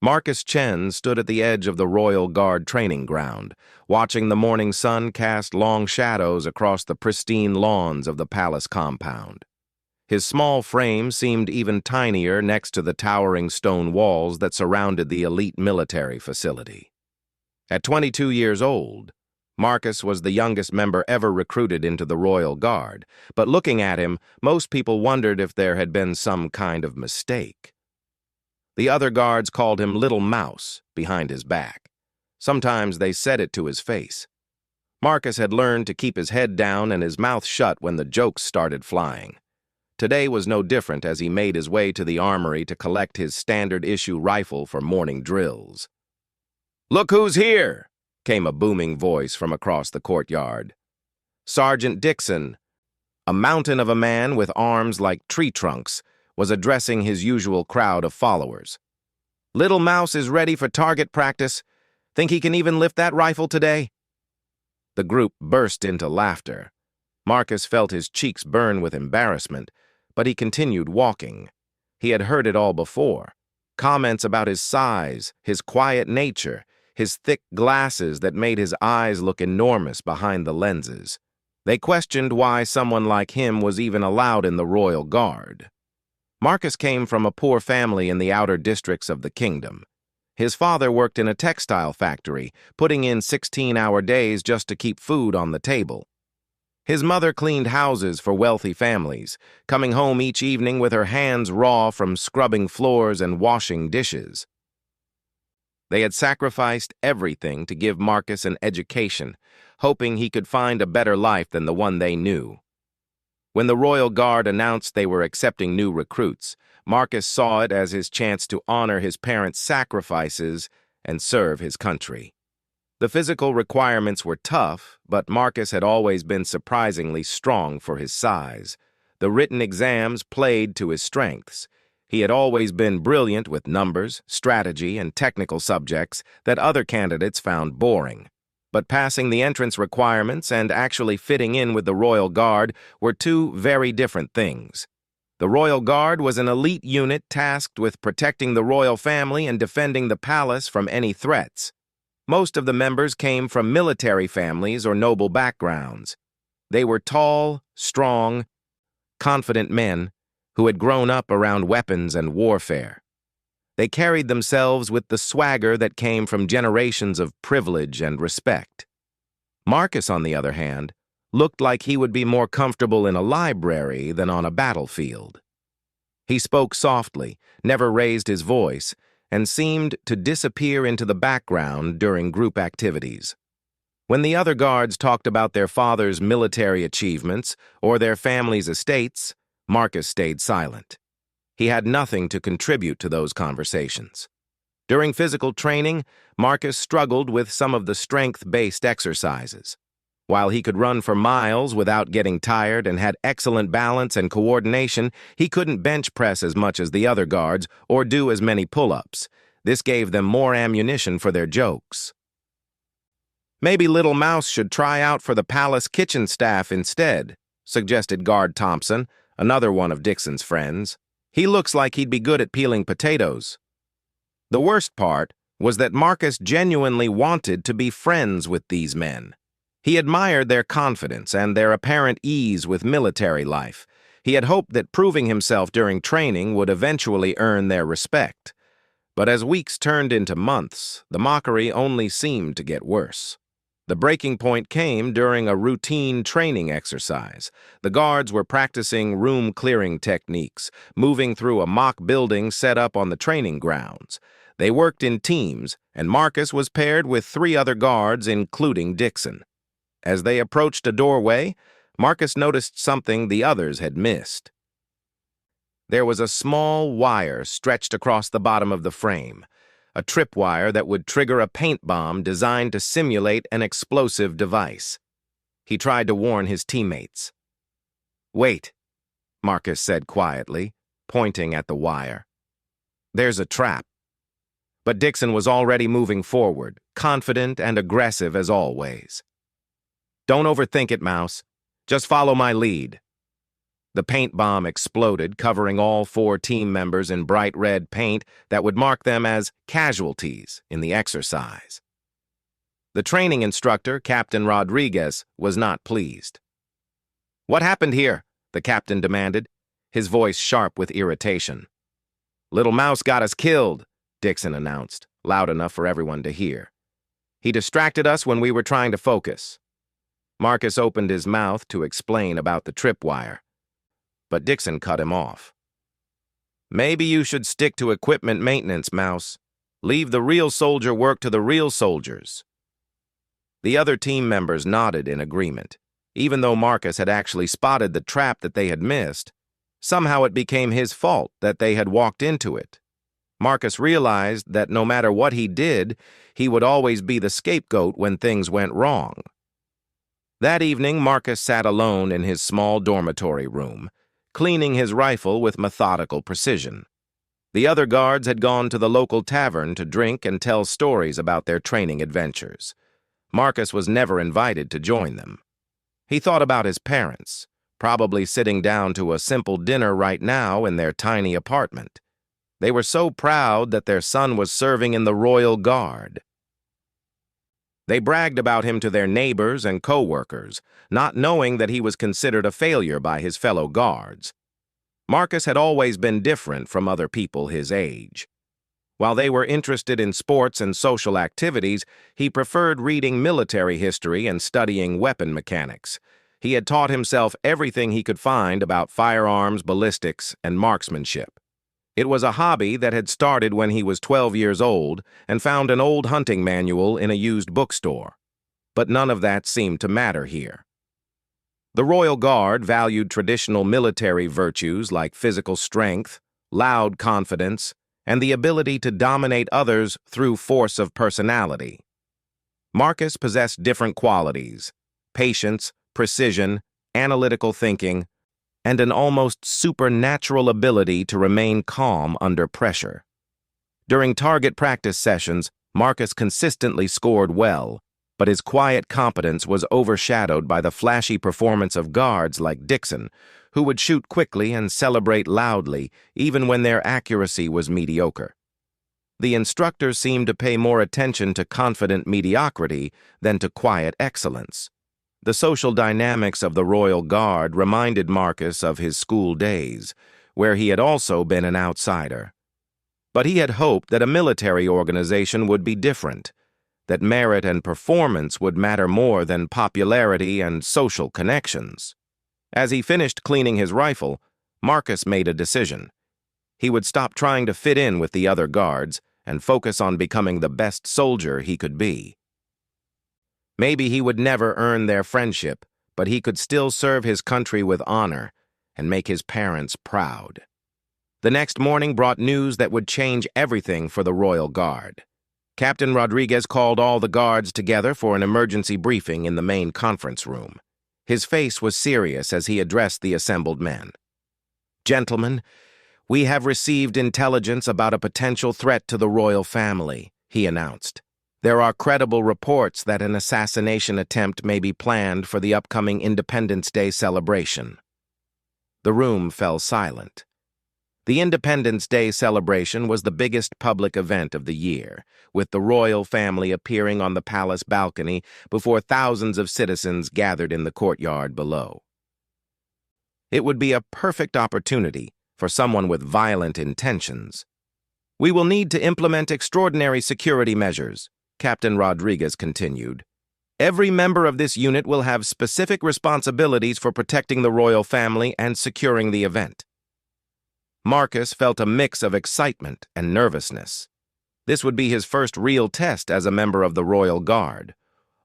Marcus Chen stood at the edge of the Royal Guard training ground, watching the morning sun cast long shadows across the pristine lawns of the palace compound. His small frame seemed even tinier next to the towering stone walls that surrounded the elite military facility. At 22 years old, Marcus was the youngest member ever recruited into the Royal Guard, but looking at him, most people wondered if there had been some kind of mistake. The other guards called him Little Mouse behind his back. Sometimes they said it to his face. Marcus had learned to keep his head down and his mouth shut when the jokes started flying. Today was no different as he made his way to the armory to collect his standard-issue rifle for morning drills. "Look who's here!" came a booming voice from across the courtyard. Sergeant Dixon, a mountain of a man with arms like tree trunks, was addressing his usual crowd of followers. "Little Mouse is ready for target practice. Think he can even lift that rifle today?" The group burst into laughter. Marcus felt his cheeks burn with embarrassment, but he continued walking. He had heard it all before. Comments about his size, his quiet nature, his thick glasses that made his eyes look enormous behind the lenses. They questioned why someone like him was even allowed in the Royal Guard. Marcus came from a poor family in the outer districts of the kingdom. His father worked in a textile factory, putting in 16-hour days just to keep food on the table. His mother cleaned houses for wealthy families, coming home each evening with her hands raw from scrubbing floors and washing dishes. They had sacrificed everything to give Marcus an education, hoping he could find a better life than the one they knew. When the Royal Guard announced they were accepting new recruits, Marcus saw it as his chance to honor his parents' sacrifices and serve his country. The physical requirements were tough, but Marcus had always been surprisingly strong for his size. The written exams played to his strengths. He had always been brilliant with numbers, strategy, and technical subjects that other candidates found boring. But passing the entrance requirements and actually fitting in with the Royal Guard were two very different things. The Royal Guard was an elite unit tasked with protecting the royal family and defending the palace from any threats. Most of the members came from military families or noble backgrounds. They were tall, strong, confident men who had grown up around weapons and warfare. They carried themselves with the swagger that came from generations of privilege and respect. Marcus, on the other hand, looked like he would be more comfortable in a library than on a battlefield. He spoke softly, never raised his voice, and seemed to disappear into the background during group activities. When the other guards talked about their father's military achievements or their family's estates, Marcus stayed silent. He had nothing to contribute to those conversations. During physical training, Marcus struggled with some of the strength-based exercises. While he could run for miles without getting tired and had excellent balance and coordination, he couldn't bench press as much as the other guards or do as many pull-ups. This gave them more ammunition for their jokes. "Maybe Little Mouse should try out for the palace kitchen staff instead," suggested Guard Thompson, another one of Dixon's friends. "He looks like he'd be good at peeling potatoes." The worst part was that Marcus genuinely wanted to be friends with these men. He admired their confidence and their apparent ease with military life. He had hoped that proving himself during training would eventually earn their respect. But as weeks turned into months, the mockery only seemed to get worse. The breaking point came during a routine training exercise. The guards were practicing room-clearing techniques, moving through a mock building set up on the training grounds. They worked in teams, and Marcus was paired with 3 other guards, including Dixon. As they approached a doorway, Marcus noticed something the others had missed. There was a small wire stretched across the bottom of the frame, a tripwire that would trigger a paint bomb designed to simulate an explosive device. He tried to warn his teammates. "Wait," Marcus said quietly, pointing at the wire. "There's a trap." But Dixon was already moving forward, confident and aggressive as always. "Don't overthink it, Mouse. Just follow my lead." The paint bomb exploded, covering all 4 team members in bright red paint that would mark them as casualties in the exercise. The training instructor, Captain Rodriguez, was not pleased. "What happened here?" the captain demanded, his voice sharp with irritation. "Little Mouse got us killed," Dixon announced, loud enough for everyone to hear. "He distracted us when we were trying to focus." Marcus opened his mouth to explain about the tripwire, but Dixon cut him off. "Maybe you should stick to equipment maintenance, Mouse. Leave the real soldier work to the real soldiers." The other team members nodded in agreement. Even though Marcus had actually spotted the trap that they had missed, somehow it became his fault that they had walked into it. Marcus realized that no matter what he did, he would always be the scapegoat when things went wrong. That evening, Marcus sat alone in his small dormitory room, cleaning his rifle with methodical precision. The other guards had gone to the local tavern to drink and tell stories about their training adventures. Marcus was never invited to join them. He thought about his parents, probably sitting down to a simple dinner right now in their tiny apartment. They were so proud that their son was serving in the Royal Guard. They bragged about him to their neighbors and co-workers, not knowing that he was considered a failure by his fellow guards. Marcus had always been different from other people his age. While they were interested in sports and social activities, he preferred reading military history and studying weapon mechanics. He had taught himself everything he could find about firearms, ballistics, and marksmanship. It was a hobby that had started when he was 12 years old and found an old hunting manual in a used bookstore. But none of that seemed to matter here. The Royal Guard valued traditional military virtues like physical strength, loud confidence, and the ability to dominate others through force of personality. Marcus possessed different qualities: patience, precision, analytical thinking, and an almost supernatural ability to remain calm under pressure. During target practice sessions, Marcus consistently scored well, but his quiet competence was overshadowed by the flashy performance of guards like Dixon, who would shoot quickly and celebrate loudly even when their accuracy was mediocre. The instructor seemed to pay more attention to confident mediocrity than to quiet excellence. The social dynamics of the Royal Guard reminded Marcus of his school days, where he had also been an outsider. But he had hoped that a military organization would be different, that merit and performance would matter more than popularity and social connections. As he finished cleaning his rifle, Marcus made a decision. He would stop trying to fit in with the other guards and focus on becoming the best soldier he could be. Maybe he would never earn their friendship, but he could still serve his country with honor and make his parents proud. The next morning brought news that would change everything for the Royal Guard. Captain Rodriguez called all the guards together for an emergency briefing in the main conference room. His face was serious as he addressed the assembled men. "Gentlemen, we have received intelligence about a potential threat to the royal family," he announced. "There are credible reports that an assassination attempt may be planned for the upcoming Independence Day celebration." The room fell silent. The Independence Day celebration was the biggest public event of the year, with the royal family appearing on the palace balcony before thousands of citizens gathered in the courtyard below. It would be a perfect opportunity for someone with violent intentions. "We will need to implement extraordinary security measures," Captain Rodriguez continued. "Every member of this unit will have specific responsibilities for protecting the royal family and securing the event." Marcus felt a mix of excitement and nervousness. This would be his first real test as a member of the Royal Guard.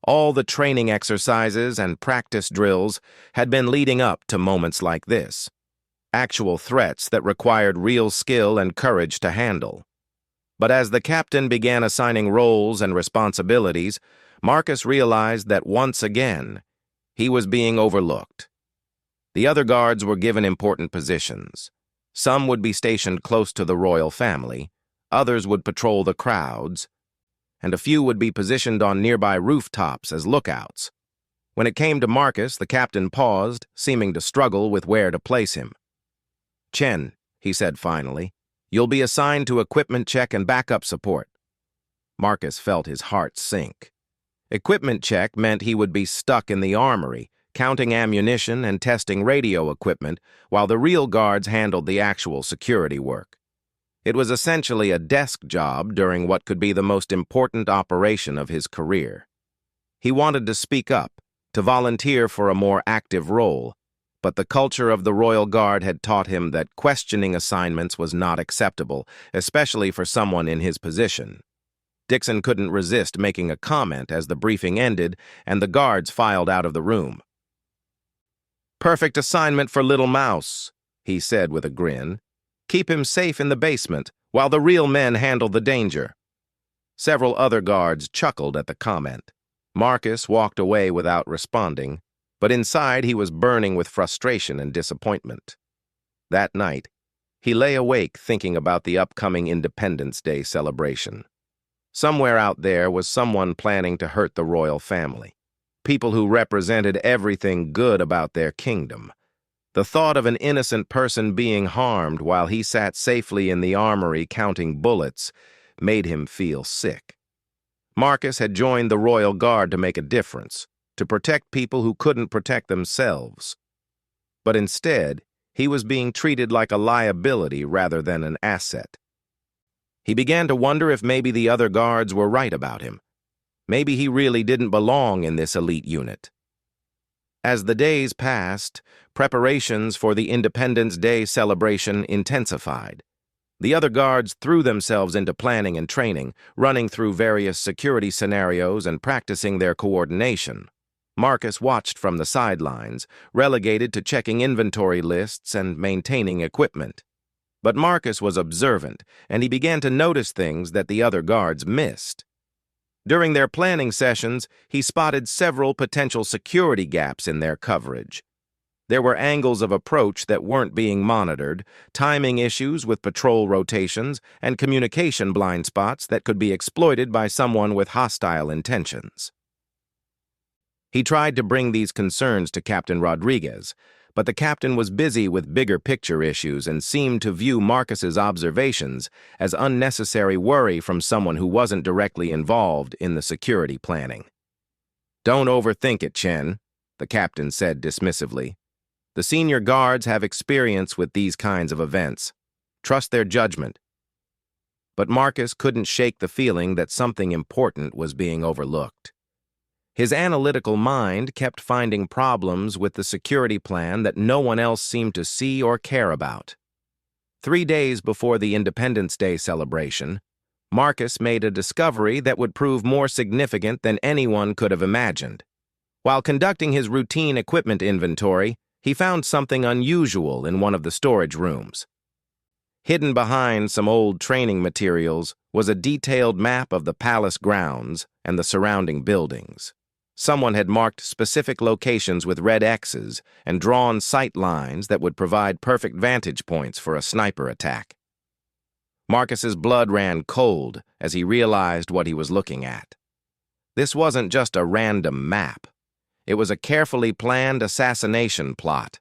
All the training exercises and practice drills had been leading up to moments like this, actual threats that required real skill and courage to handle. But as the captain began assigning roles and responsibilities, Marcus realized that once again, he was being overlooked. The other guards were given important positions. Some would be stationed close to the royal family, others would patrol the crowds, and a few would be positioned on nearby rooftops as lookouts. When it came to Marcus, the captain paused, seeming to struggle with where to place him. "Chen," he said finally, "you'll be assigned to equipment check and backup support." Marcus felt his heart sink. Equipment check meant he would be stuck in the armory, counting ammunition and testing radio equipment, while the real guards handled the actual security work. It was essentially a desk job during what could be the most important operation of his career. He wanted to speak up, to volunteer for a more active role, but the culture of the Royal Guard had taught him that questioning assignments was not acceptable, especially for someone in his position. Dixon couldn't resist making a comment as the briefing ended and the guards filed out of the room. "Perfect assignment for Little Mouse," he said with a grin. "Keep him safe in the basement while the real men handle the danger." Several other guards chuckled at the comment. Marcus walked away without responding, but inside he was burning with frustration and disappointment. That night, he lay awake thinking about the upcoming Independence Day celebration. Somewhere out there was someone planning to hurt the royal family, people who represented everything good about their kingdom. The thought of an innocent person being harmed while he sat safely in the armory counting bullets made him feel sick. Marcus had joined the Royal Guard to make a difference, to protect people who couldn't protect themselves. But instead, he was being treated like a liability rather than an asset. He began to wonder if maybe the other guards were right about him. Maybe he really didn't belong in this elite unit. As the days passed, preparations for the Independence Day celebration intensified. The other guards threw themselves into planning and training, running through various security scenarios and practicing their coordination. Marcus watched from the sidelines, relegated to checking inventory lists and maintaining equipment. But Marcus was observant, and he began to notice things that the other guards missed. During their planning sessions, he spotted several potential security gaps in their coverage. There were angles of approach that weren't being monitored, timing issues with patrol rotations, and communication blind spots that could be exploited by someone with hostile intentions. He tried to bring these concerns to Captain Rodriguez, but the captain was busy with bigger picture issues and seemed to view Marcus's observations as unnecessary worry from someone who wasn't directly involved in the security planning. "Don't overthink it, Chen," the captain said dismissively. "The senior guards have experience with these kinds of events. Trust their judgment." But Marcus couldn't shake the feeling that something important was being overlooked. His analytical mind kept finding problems with the security plan that no one else seemed to see or care about. 3 days before the Independence Day celebration, Marcus made a discovery that would prove more significant than anyone could have imagined. While conducting his routine equipment inventory, he found something unusual in one of the storage rooms. Hidden behind some old training materials was a detailed map of the palace grounds and the surrounding buildings. Someone had marked specific locations with red X's and drawn sight lines that would provide perfect vantage points for a sniper attack. Marcus's blood ran cold as he realized what he was looking at. This wasn't just a random map. It was a carefully planned assassination plot,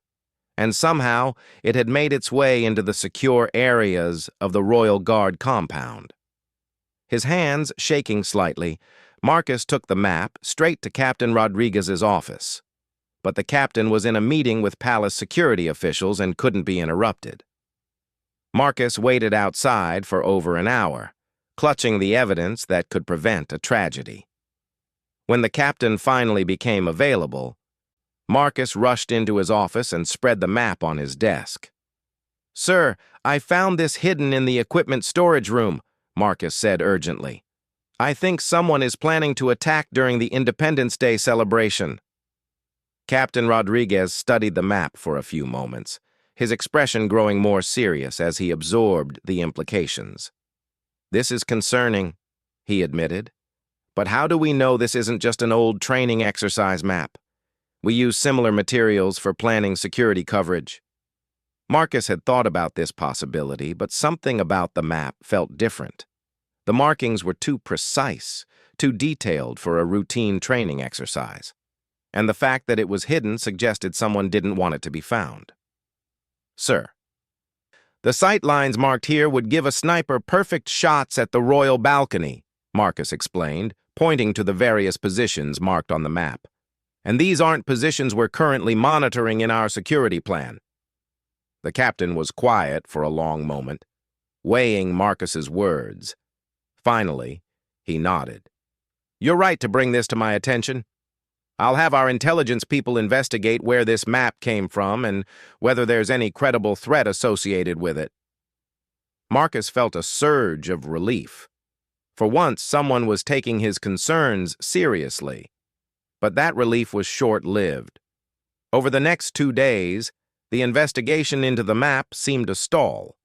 and somehow it had made its way into the secure areas of the Royal Guard compound. His hands shaking slightly, Marcus took the map straight to Captain Rodriguez's office. But the captain was in a meeting with palace security officials and couldn't be interrupted. Marcus waited outside for over an hour, clutching the evidence that could prevent a tragedy. When the captain finally became available, Marcus rushed into his office and spread the map on his desk. "Sir, I found this hidden in the equipment storage room," Marcus said urgently. "I think someone is planning to attack during the Independence Day celebration." Captain Rodriguez studied the map for a few moments, his expression growing more serious as he absorbed the implications. "This is concerning," he admitted. "But how do we know this isn't just an old training exercise map? We use similar materials for planning security coverage." Marcus had thought about this possibility, but something about the map felt different. The markings were too precise, too detailed for a routine training exercise. and the fact that it was hidden suggested someone didn't want it to be found. Sir, the sight lines marked here would give a sniper perfect shots at the royal balcony, Marcus explained, pointing to the various positions marked on the map. And these aren't positions we're currently monitoring in our security plan. The captain was quiet for a long moment, weighing Marcus's words. Finally, he nodded. You're right to bring this to my attention. I'll have our intelligence people investigate where this map came from and whether there's any credible threat associated with it. Marcus felt a surge of relief. For once, someone was taking his concerns seriously. But that relief was short-lived. Over the next 2 days, the investigation into the map seemed to stall.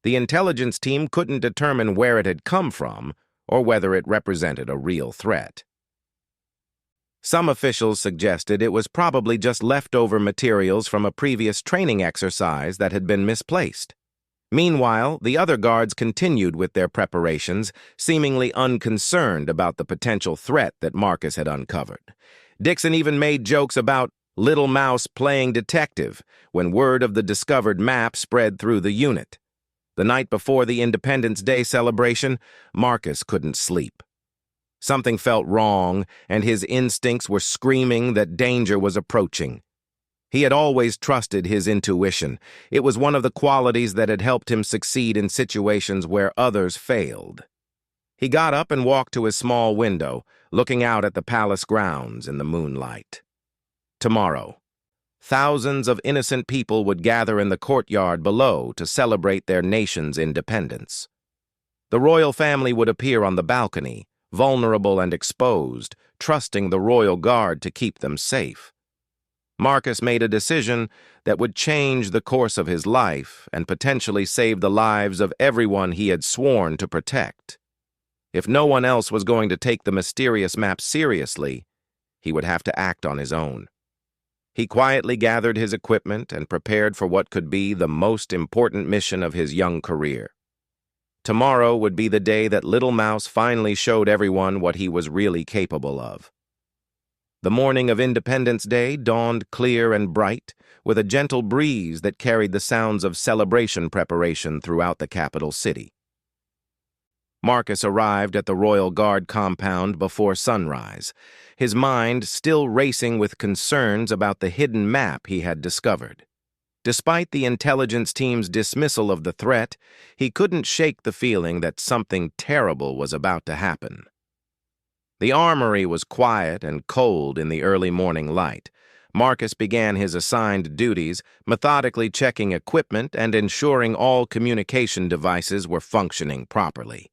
The intelligence team couldn't determine where it had come from or whether it represented a real threat. Some officials suggested it was probably just leftover materials from a previous training exercise that had been misplaced. Meanwhile, the other guards continued with their preparations, seemingly unconcerned about the potential threat that Marcus had uncovered. Dixon even made jokes about Little Mouse playing detective when word of the discovered map spread through the unit. The night before the Independence Day celebration, Marcus couldn't sleep. Something felt wrong, and his instincts were screaming that danger was approaching. He had always trusted his intuition. It was one of the qualities that had helped him succeed in situations where others failed. He got up and walked to his small window, looking out at the palace grounds in the moonlight. Tomorrow, thousands of innocent people would gather in the courtyard below to celebrate their nation's independence. The royal family would appear on the balcony, vulnerable and exposed, trusting the royal guard to keep them safe. Marcus made a decision that would change the course of his life and potentially save the lives of everyone he had sworn to protect. If no one else was going to take the mysterious map seriously, he would have to act on his own. He quietly gathered his equipment and prepared for what could be the most important mission of his young career. Tomorrow would be the day that Little Mouse finally showed everyone what he was really capable of. The morning of Independence Day dawned clear and bright, with a gentle breeze that carried the sounds of celebration preparation throughout the capital city. Marcus arrived at the Royal Guard compound before sunrise, his mind still racing with concerns about the hidden map he had discovered. Despite the intelligence team's dismissal of the threat, he couldn't shake the feeling that something terrible was about to happen. The armory was quiet and cold in the early morning light. Marcus began his assigned duties, methodically checking equipment and ensuring all communication devices were functioning properly.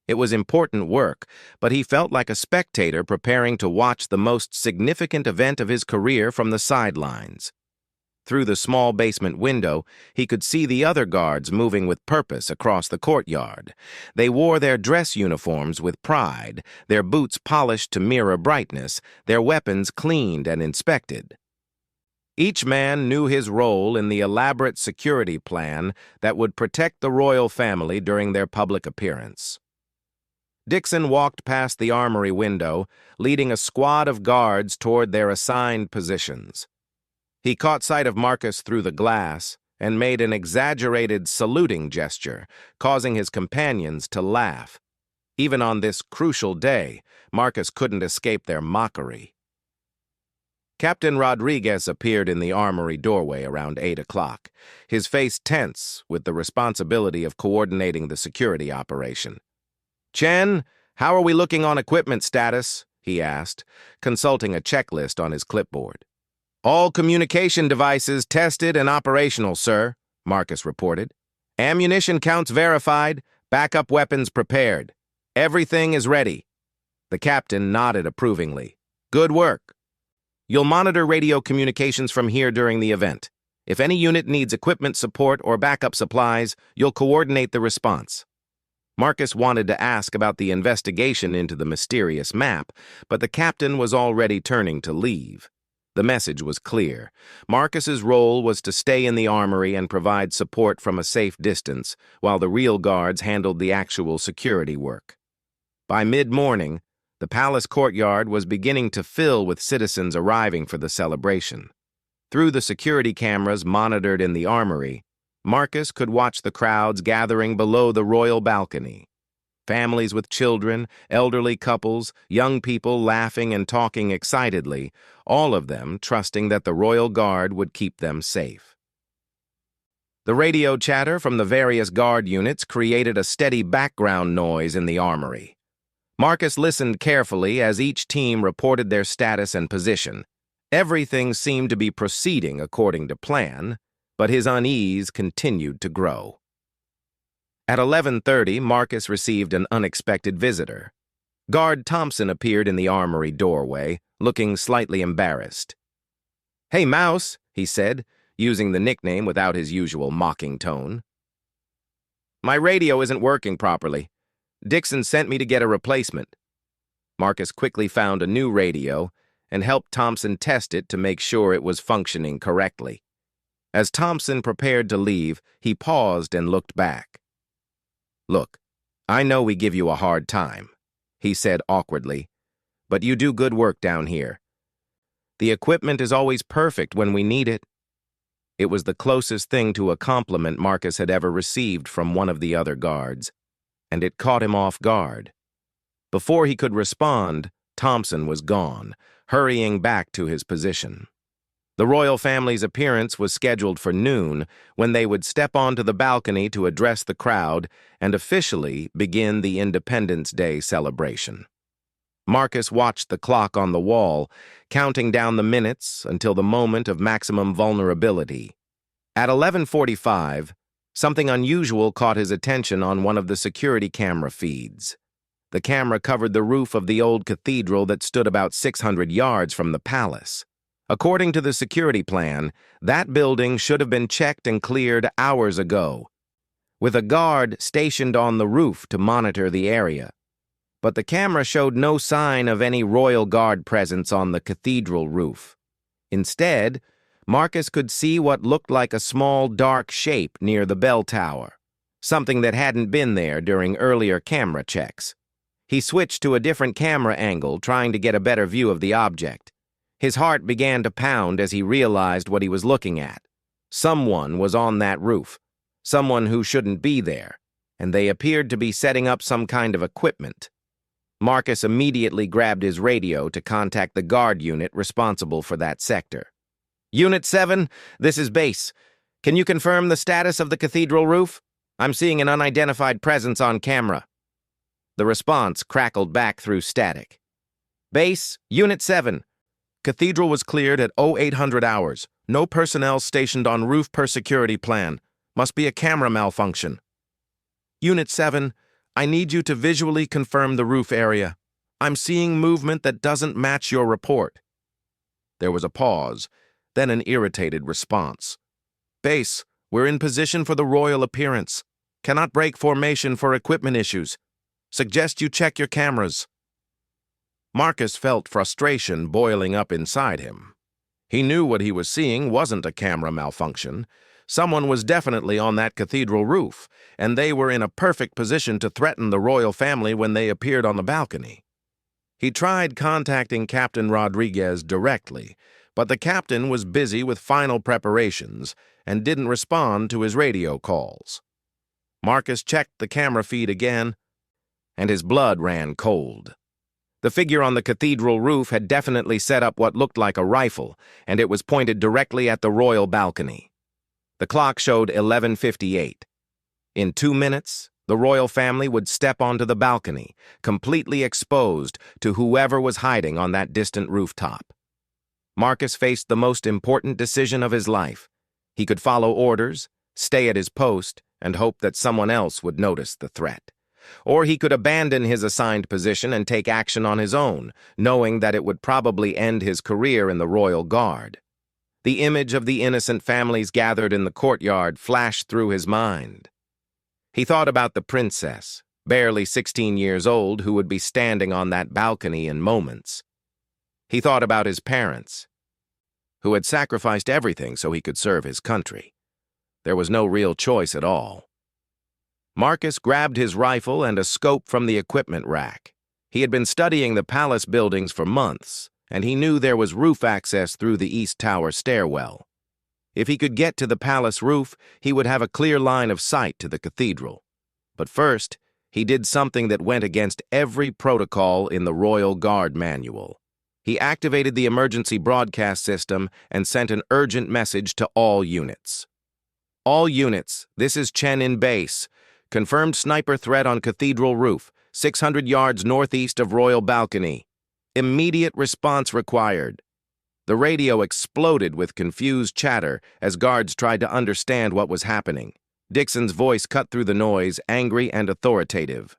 It was important work, but he felt like a spectator preparing to watch the most significant event of his career from the sidelines. Through the small basement window, he could see the other guards moving with purpose across the courtyard. They wore their dress uniforms with pride, their boots polished to mirror brightness, their weapons cleaned and inspected. Each man knew his role in the elaborate security plan that would protect the royal family during their public appearance. Dixon walked past the armory window, leading a squad of guards toward their assigned positions. He caught sight of Marcus through the glass and made an exaggerated saluting gesture, causing his companions to laugh. Even on this crucial day, Marcus couldn't escape their mockery. Captain Rodriguez appeared in the armory doorway around 8 o'clock, his face tense with the responsibility of coordinating the security operation. "Chen, how are we looking on equipment status?" he asked, consulting a checklist on his clipboard. "All communication devices tested and operational, sir," Marcus reported. "Ammunition counts verified, backup weapons prepared. Everything is ready." The captain nodded approvingly. "Good work. You'll monitor radio communications from here during the event. If any unit needs equipment support or backup supplies, you'll coordinate the response." Marcus wanted to ask about the investigation into the mysterious map, but the captain was already turning to leave. The message was clear. Marcus's role was to stay in the armory and provide support from a safe distance, while the real guards handled the actual security work. By mid-morning, The palace courtyard was beginning to fill with citizens arriving for the celebration. Through the security cameras monitored in the armory, Marcus could watch the crowds gathering below the royal balcony. Families with children, elderly couples, young people laughing and talking excitedly, all of them trusting that the royal guard would keep them safe. The radio chatter from the various guard units created a steady background noise in the armory. Marcus listened carefully as each team reported their status and position. Everything seemed to be proceeding according to plan, but his unease continued to grow. At 11:30, Marcus received an unexpected visitor. Guard Thompson appeared in the armory doorway, looking slightly embarrassed. "Hey, Mouse," he said, using the nickname without his usual mocking tone. "My radio isn't working properly. Dixon sent me to get a replacement." Marcus quickly found a new radio and helped Thompson test it to make sure it was functioning correctly. As Thompson prepared to leave, he paused and looked back. "Look, I know we give you a hard time," he said awkwardly, "but you do good work down here. The equipment is always perfect when we need it." It was the closest thing to a compliment Marcus had ever received from one of the other guards, and it caught him off guard. Before he could respond, Thompson was gone, hurrying back to his position. The royal family's appearance was scheduled for noon, when they would step onto the balcony to address the crowd and officially begin the Independence Day celebration. Marcus watched the clock on the wall, counting down the minutes until the moment of maximum vulnerability. At 11:45, something unusual caught his attention on one of the security camera feeds. The camera covered the roof of the old cathedral that stood about 600 yards from the palace. According to the security plan, that building should have been checked and cleared hours ago, with a guard stationed on the roof to monitor the area. But the camera showed no sign of any royal guard presence on the cathedral roof. Instead, Marcus could see what looked like a small dark shape near the bell tower, something that hadn't been there during earlier camera checks. He switched to a different camera angle, trying to get a better view of the object. His heart began to pound as he realized what he was looking at. Someone was on that roof, someone who shouldn't be there, and they appeared to be setting up some kind of equipment. Marcus immediately grabbed his radio to contact the guard unit responsible for that sector. "Unit 7, this is base. Can you confirm the status of the cathedral roof? I'm seeing an unidentified presence on camera." The response crackled back through static. "Base, Unit 7. Cathedral was cleared at 0800 hours. No personnel stationed on roof per security plan. Must be a camera malfunction." "Unit 7, I need you to visually confirm the roof area. I'm seeing movement that doesn't match your report." There was a pause, then an irritated response. "Base, we're in position for the royal appearance. Cannot break formation for equipment issues. Suggest you check your cameras." Marcus felt frustration boiling up inside him. He knew what he was seeing wasn't a camera malfunction. Someone was definitely on that cathedral roof, and they were in a perfect position to threaten the royal family when they appeared on the balcony. He tried contacting Captain Rodriguez directly, but the captain was busy with final preparations and didn't respond to his radio calls. Marcus checked the camera feed again, and his blood ran cold. The figure on the cathedral roof had definitely set up what looked like a rifle, and it was pointed directly at the royal balcony. The clock showed 11:58. In 2 minutes, the royal family would step onto the balcony, completely exposed to whoever was hiding on that distant rooftop. Marcus faced the most important decision of his life. He could follow orders, stay at his post, and hope that someone else would notice the threat. Or he could abandon his assigned position and take action on his own, knowing that it would probably end his career in the royal guard. The image of the innocent families gathered in the courtyard flashed through his mind. He thought about the princess, barely 16 years old, who would be standing on that balcony in moments. He thought about his parents, who had sacrificed everything so he could serve his country. There was no real choice at all. Marcus grabbed his rifle and a scope from the equipment rack. He had been studying the palace buildings for months, and he knew there was roof access through the East Tower stairwell. If he could get to the palace roof, he would have a clear line of sight to the cathedral. But first, he did something that went against every protocol in the Royal Guard manual. He activated the emergency broadcast system and sent an urgent message to all units. All units, this is Chen in base. Confirmed sniper threat on cathedral roof, 600 yards northeast of Royal Balcony. Immediate response required. The radio exploded with confused chatter as guards tried to understand what was happening. Dixon's voice cut through the noise, angry and authoritative.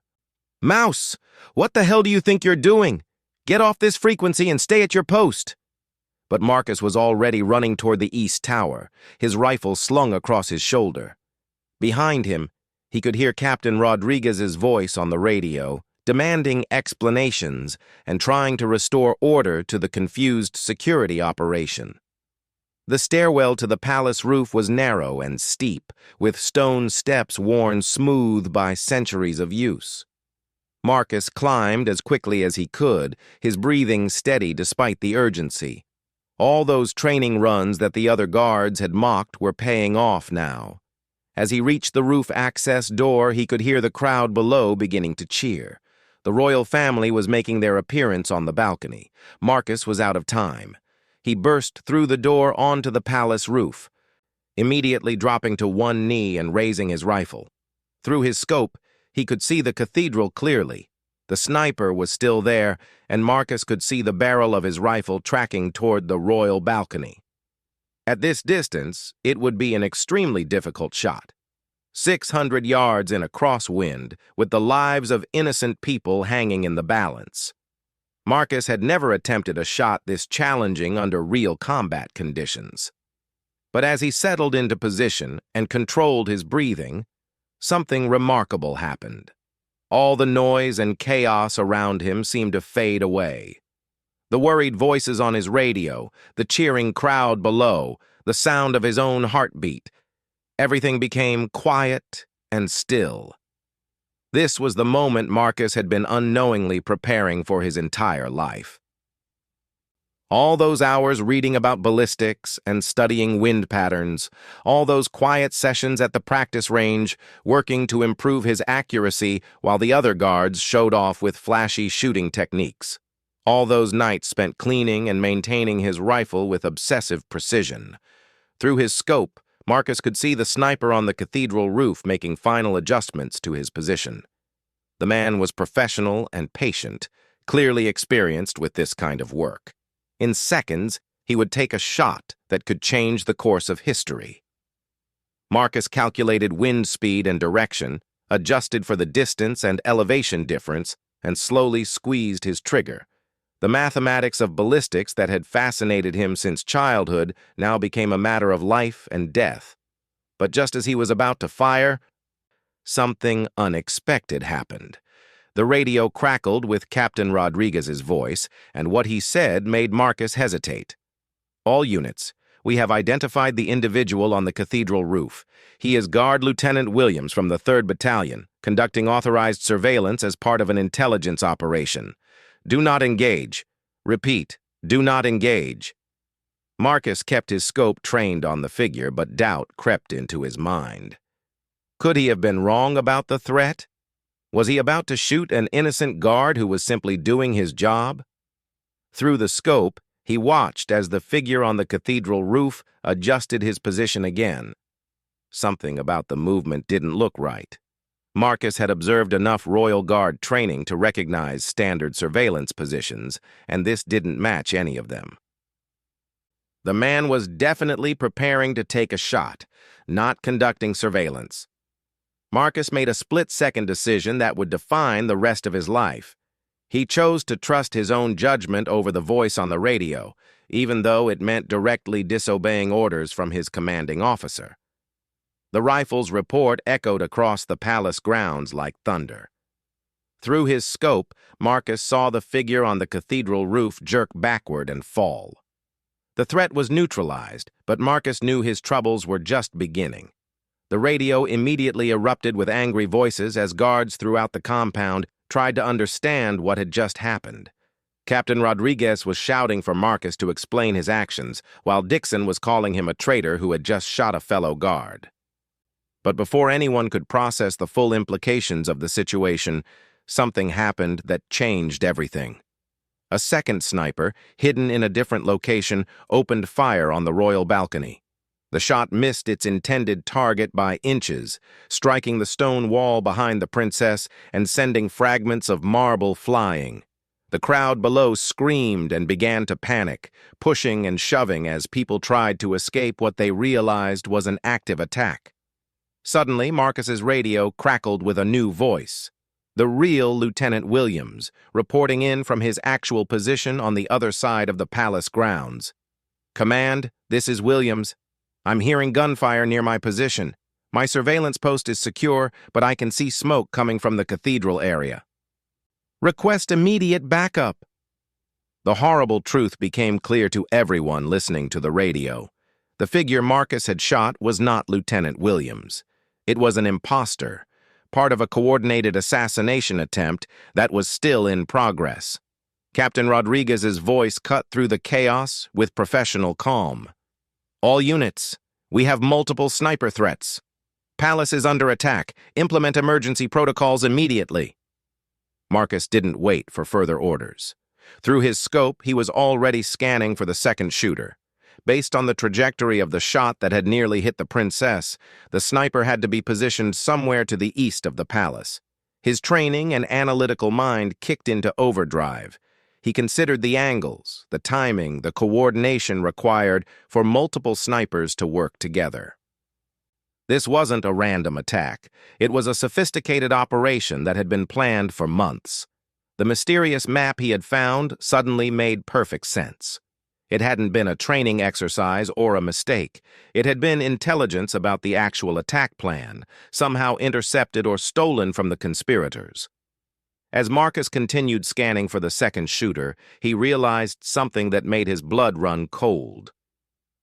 "Mouse, what the hell do you think you're doing? Get off this frequency and stay at your post." But Marcus was already running toward the East Tower, his rifle slung across his shoulder. Behind him, he could hear Captain Rodriguez's voice on the radio, demanding explanations and trying to restore order to the confused security operation. The stairwell to the palace roof was narrow and steep, with stone steps worn smooth by centuries of use. Marcus climbed as quickly as he could, his breathing steady despite the urgency. All those training runs that the other guards had mocked were paying off now. As he reached the roof access door, he could hear the crowd below beginning to cheer. The royal family was making their appearance on the balcony. Marcus was out of time. He burst through the door onto the palace roof, immediately dropping to one knee and raising his rifle. Through his scope, he could see the cathedral clearly. The sniper was still there, and Marcus could see the barrel of his rifle tracking toward the royal balcony. At this distance, it would be an extremely difficult shot. 600 yards in a crosswind, with the lives of innocent people hanging in the balance. Marcus had never attempted a shot this challenging under real combat conditions. But as he settled into position and controlled his breathing, something remarkable happened. All the noise and chaos around him seemed to fade away. The worried voices on his radio, the cheering crowd below, the sound of his own heartbeat, everything became quiet and still. This was the moment Marcus had been unknowingly preparing for his entire life. All those hours reading about ballistics and studying wind patterns, all those quiet sessions at the practice range, working to improve his accuracy while the other guards showed off with flashy shooting techniques. All those nights spent cleaning and maintaining his rifle with obsessive precision. Through his scope, Marcus could see the sniper on the cathedral roof making final adjustments to his position. The man was professional and patient, clearly experienced with this kind of work. In seconds, he would take a shot that could change the course of history. Marcus calculated wind speed and direction, adjusted for the distance and elevation difference, and slowly squeezed his trigger. The mathematics of ballistics that had fascinated him since childhood now became a matter of life and death. But just as he was about to fire, something unexpected happened. The radio crackled with Captain Rodriguez's voice, and what he said made Marcus hesitate. "All units, we have identified the individual on the cathedral roof. He is Guard Lieutenant Williams from the 3rd Battalion, conducting authorized surveillance as part of an intelligence operation. Do not engage. Repeat, do not engage." Marcus kept his scope trained on the figure, but doubt crept into his mind. Could he have been wrong about the threat? Was he about to shoot an innocent guard who was simply doing his job? Through the scope, he watched as the figure on the cathedral roof adjusted his position again. Something about the movement didn't look right. Marcus had observed enough Royal Guard training to recognize standard surveillance positions, and this didn't match any of them. The man was definitely preparing to take a shot, not conducting surveillance. Marcus made a split-second decision that would define the rest of his life. He chose to trust his own judgment over the voice on the radio, even though it meant directly disobeying orders from his commanding officer. The rifle's report echoed across the palace grounds like thunder. Through his scope, Marcus saw the figure on the cathedral roof jerk backward and fall. The threat was neutralized, but Marcus knew his troubles were just beginning. The radio immediately erupted with angry voices as guards throughout the compound tried to understand what had just happened. Captain Rodriguez was shouting for Marcus to explain his actions, while Dixon was calling him a traitor who had just shot a fellow guard. But before anyone could process the full implications of the situation, something happened that changed everything. A second sniper, hidden in a different location, opened fire on the royal balcony. The shot missed its intended target by inches, striking the stone wall behind the princess and sending fragments of marble flying. The crowd below screamed and began to panic, pushing and shoving as people tried to escape what they realized was an active attack. Suddenly, Marcus's radio crackled with a new voice. The real Lieutenant Williams, reporting in from his actual position on the other side of the palace grounds. "Command, this is Williams. I'm hearing gunfire near my position. My surveillance post is secure, but I can see smoke coming from the cathedral area. Request immediate backup." The horrible truth became clear to everyone listening to the radio. The figure Marcus had shot was not Lieutenant Williams. It was an imposter, part of a coordinated assassination attempt that was still in progress. Captain Rodriguez's voice cut through the chaos with professional calm. "All units, we have multiple sniper threats. Palace is under attack. Implement emergency protocols immediately." Marcus didn't wait for further orders. Through his scope, he was already scanning for the second shooter. Based on the trajectory of the shot that had nearly hit the princess, the sniper had to be positioned somewhere to the east of the palace. His training and analytical mind kicked into overdrive. He considered the angles, the timing, the coordination required for multiple snipers to work together. This wasn't a random attack. It was a sophisticated operation that had been planned for months. The mysterious map he had found suddenly made perfect sense. It hadn't been a training exercise or a mistake. It had been intelligence about the actual attack plan, somehow intercepted or stolen from the conspirators. As Marcus continued scanning for the second shooter, he realized something that made his blood run cold.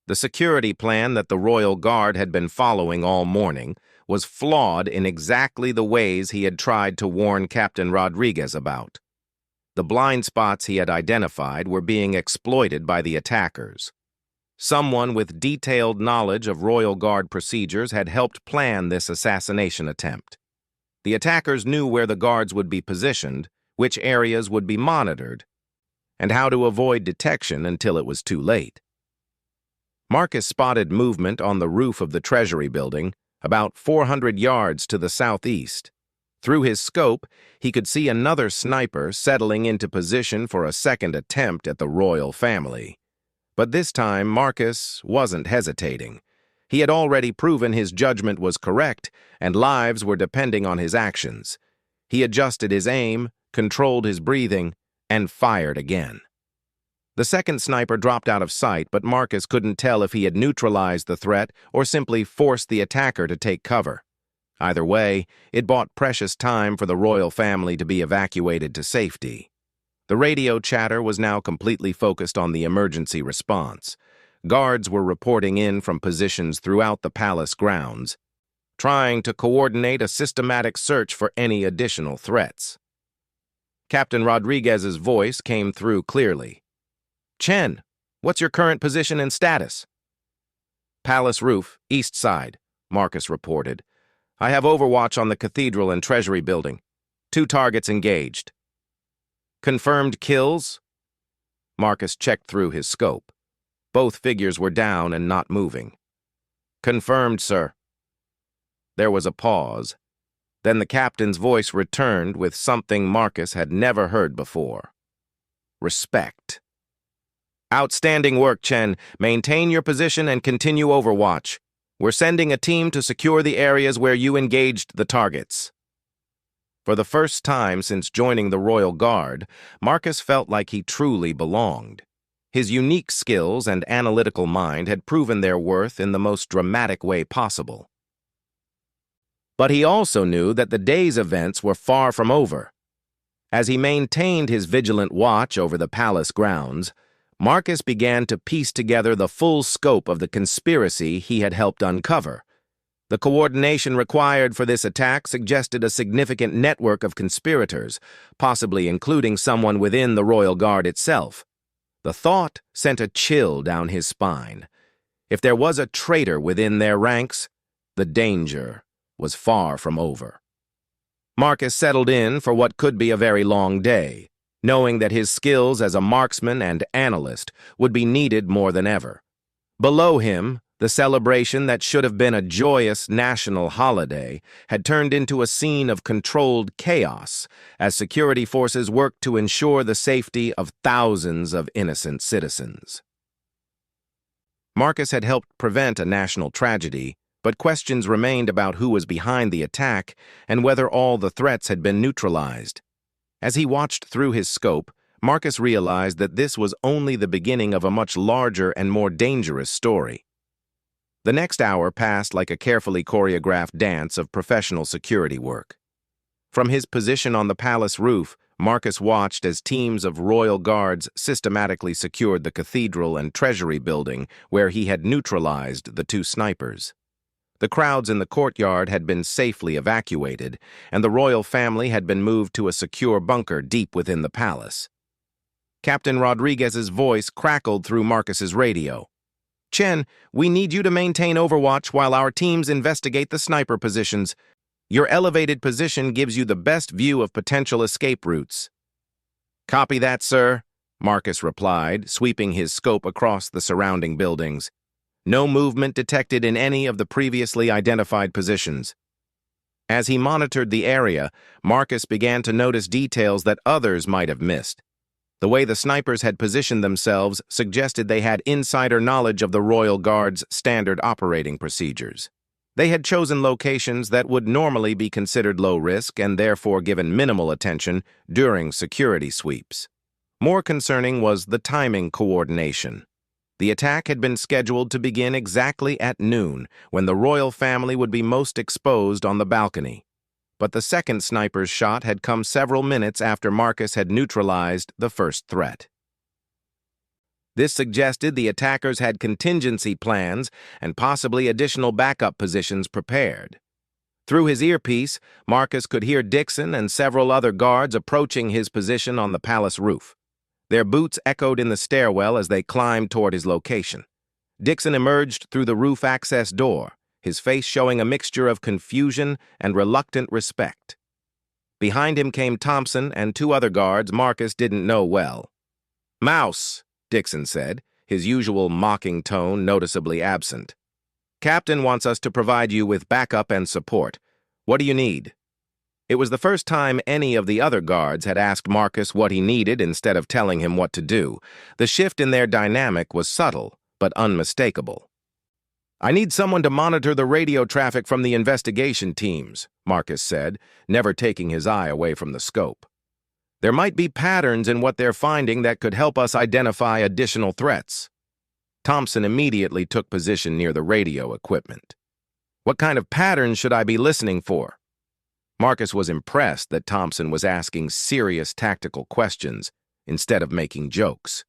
The security plan that the Royal Guard had been following all morning was flawed in exactly the ways he had tried to warn Captain Rodriguez about. The blind spots he had identified were being exploited by the attackers. Someone with detailed knowledge of Royal Guard procedures had helped plan this assassination attempt. The attackers knew where the guards would be positioned, which areas would be monitored, and how to avoid detection until it was too late. Marcus spotted movement on the roof of the Treasury building, about 400 yards to the southeast. Through his scope, he could see another sniper settling into position for a second attempt at the royal family. But this time, Marcus wasn't hesitating. He had already proven his judgment was correct, and lives were depending on his actions. He adjusted his aim, controlled his breathing, and fired again. The second sniper dropped out of sight, but Marcus couldn't tell if he had neutralized the threat or simply forced the attacker to take cover. Either way, it bought precious time for the royal family to be evacuated to safety. The radio chatter was now completely focused on the emergency response. Guards were reporting in from positions throughout the palace grounds, trying to coordinate a systematic search for any additional threats. Captain Rodriguez's voice came through clearly. "Chen, what's your current position and status?" "Palace roof, east side," Marcus reported. "I have overwatch on the cathedral and treasury building. 2 targets engaged." "Confirmed kills?" Marcus checked through his scope. Both figures were down and not moving. "Confirmed, sir." There was a pause. Then the captain's voice returned with something Marcus had never heard before. Respect. "Outstanding work, Chen. Maintain your position and continue overwatch. We're sending a team to secure the areas where you engaged the targets." For the first time since joining the Royal Guard, Marcus felt like he truly belonged. His unique skills and analytical mind had proven their worth in the most dramatic way possible. But he also knew that the day's events were far from over. As he maintained his vigilant watch over the palace grounds, Marcus began to piece together the full scope of the conspiracy he had helped uncover. The coordination required for this attack suggested a significant network of conspirators, possibly including someone within the Royal Guard itself. The thought sent a chill down his spine. If there was a traitor within their ranks, the danger was far from over. Marcus settled in for what could be a very long day, knowing that his skills as a marksman and analyst would be needed more than ever. Below him, the celebration that should have been a joyous national holiday had turned into a scene of controlled chaos as security forces worked to ensure the safety of thousands of innocent citizens. Marcus had helped prevent a national tragedy, but questions remained about who was behind the attack and whether all the threats had been neutralized. As he watched through his scope, Marcus realized that this was only the beginning of a much larger and more dangerous story. The next hour passed like a carefully choreographed dance of professional security work. From his position on the palace roof, Marcus watched as teams of royal guards systematically secured the cathedral and treasury building where he had neutralized the two snipers. The crowds in the courtyard had been safely evacuated, and the royal family had been moved to a secure bunker deep within the palace. Captain Rodriguez's voice crackled through Marcus's radio. "Chen, we need you to maintain overwatch while our teams investigate the sniper positions. Your elevated position gives you the best view of potential escape routes." "Copy that, sir," Marcus replied, sweeping his scope across the surrounding buildings. No movement detected in any of the previously identified positions. As he monitored the area, Marcus began to notice details that others might have missed. The way the snipers had positioned themselves suggested they had insider knowledge of the Royal Guard's standard operating procedures. They had chosen locations that would normally be considered low risk and therefore given minimal attention during security sweeps. More concerning was the timing coordination. The attack had been scheduled to begin exactly at noon, when the royal family would be most exposed on the balcony. But the second sniper's shot had come several minutes after Marcus had neutralized the first threat. This suggested the attackers had contingency plans and possibly additional backup positions prepared. Through his earpiece, Marcus could hear Dixon and several other guards approaching his position on the palace roof. Their boots echoed in the stairwell as they climbed toward his location. Dixon emerged through the roof access door, his face showing a mixture of confusion and reluctant respect. Behind him came Thompson and two other guards Marcus didn't know well. "Mouse," Dixon said, his usual mocking tone noticeably absent. "Captain wants us to provide you with backup and support. What do you need?" It was the first time any of the other guards had asked Marcus what he needed instead of telling him what to do. The shift in their dynamic was subtle, but unmistakable. "I need someone to monitor the radio traffic from the investigation teams," Marcus said, never taking his eye away from the scope. "There might be patterns in what they're finding that could help us identify additional threats." Thompson immediately took position near the radio equipment. "What kind of patterns should I be listening for?" Marcus was impressed that Thompson was asking serious tactical questions instead of making jokes.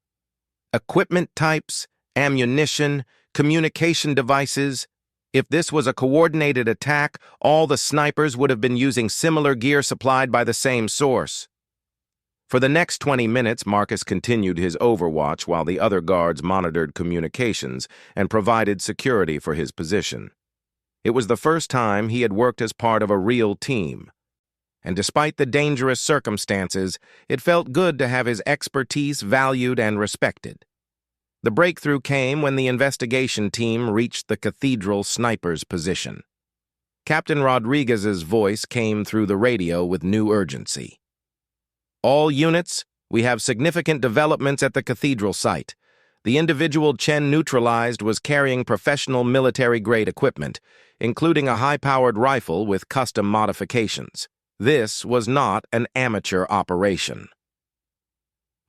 "Equipment types, ammunition, communication devices. If this was a coordinated attack, all the snipers would have been using similar gear supplied by the same source." For the next 20 minutes, Marcus continued his overwatch while the other guards monitored communications and provided security for his position. It was the first time he had worked as part of a real team. And despite the dangerous circumstances, it felt good to have his expertise valued and respected. The breakthrough came when the investigation team reached the cathedral sniper's position. Captain Rodriguez's voice came through the radio with new urgency. "All units, we have significant developments at the cathedral site. The individual Chen neutralized was carrying professional military-grade equipment, including a high-powered rifle with custom modifications. This was not an amateur operation."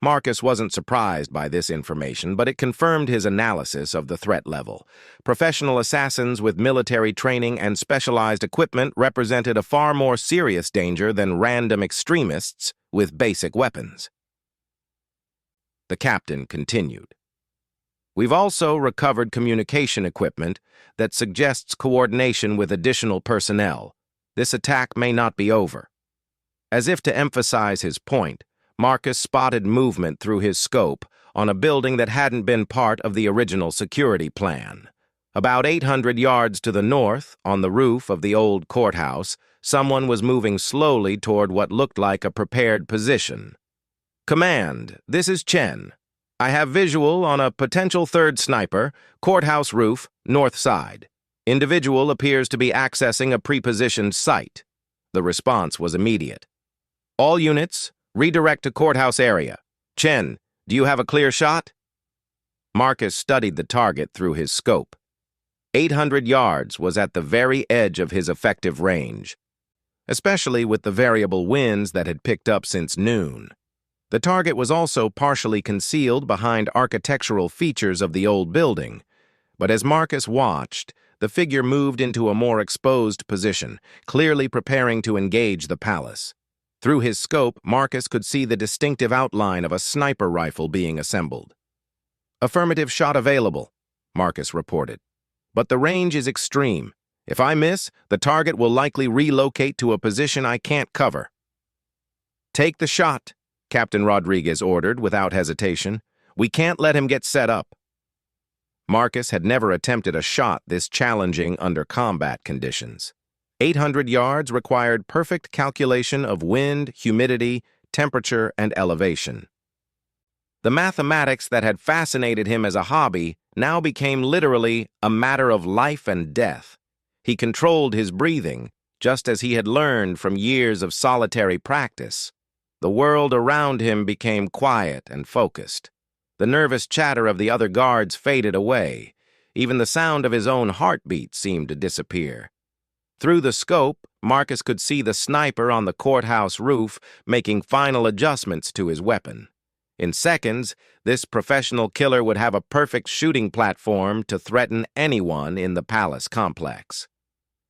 Marcus wasn't surprised by this information, but it confirmed his analysis of the threat level. Professional assassins with military training and specialized equipment represented a far more serious danger than random extremists with basic weapons. The captain continued. We've also recovered communication equipment that suggests coordination with additional personnel. This attack may not be over. As if to emphasize his point, Marcus spotted movement through his scope on a building that hadn't been part of the original security plan. About 800 yards to the north, on the roof of the old courthouse, someone was moving slowly toward what looked like a prepared position. "Command, this is Chen. I have visual on a potential third sniper, courthouse roof, north side. Individual appears to be accessing a pre-positioned site." The response was immediate. "All units, redirect to courthouse area. Chen, do you have a clear shot?" Marcus studied the target through his scope. 800 yards was at the very edge of his effective range, especially with the variable winds that had picked up since noon. The target was also partially concealed behind architectural features of the old building, but as Marcus watched, the figure moved into a more exposed position, clearly preparing to engage the palace. Through his scope, Marcus could see the distinctive outline of a sniper rifle being assembled. "Affirmative shot available," Marcus reported. "But the range is extreme. If I miss, the target will likely relocate to a position I can't cover." "Take the shot," Captain Rodriguez ordered without hesitation. "We can't let him get set up." Marcus had never attempted a shot this challenging under combat conditions. 800 yards required perfect calculation of wind, humidity, temperature, and elevation. The mathematics that had fascinated him as a hobby now became literally a matter of life and death. He controlled his breathing, just as he had learned from years of solitary practice. The world around him became quiet and focused. The nervous chatter of the other guards faded away. Even the sound of his own heartbeat seemed to disappear. Through the scope, Marcus could see the sniper on the courthouse roof making final adjustments to his weapon. In seconds, this professional killer would have a perfect shooting platform to threaten anyone in the palace complex.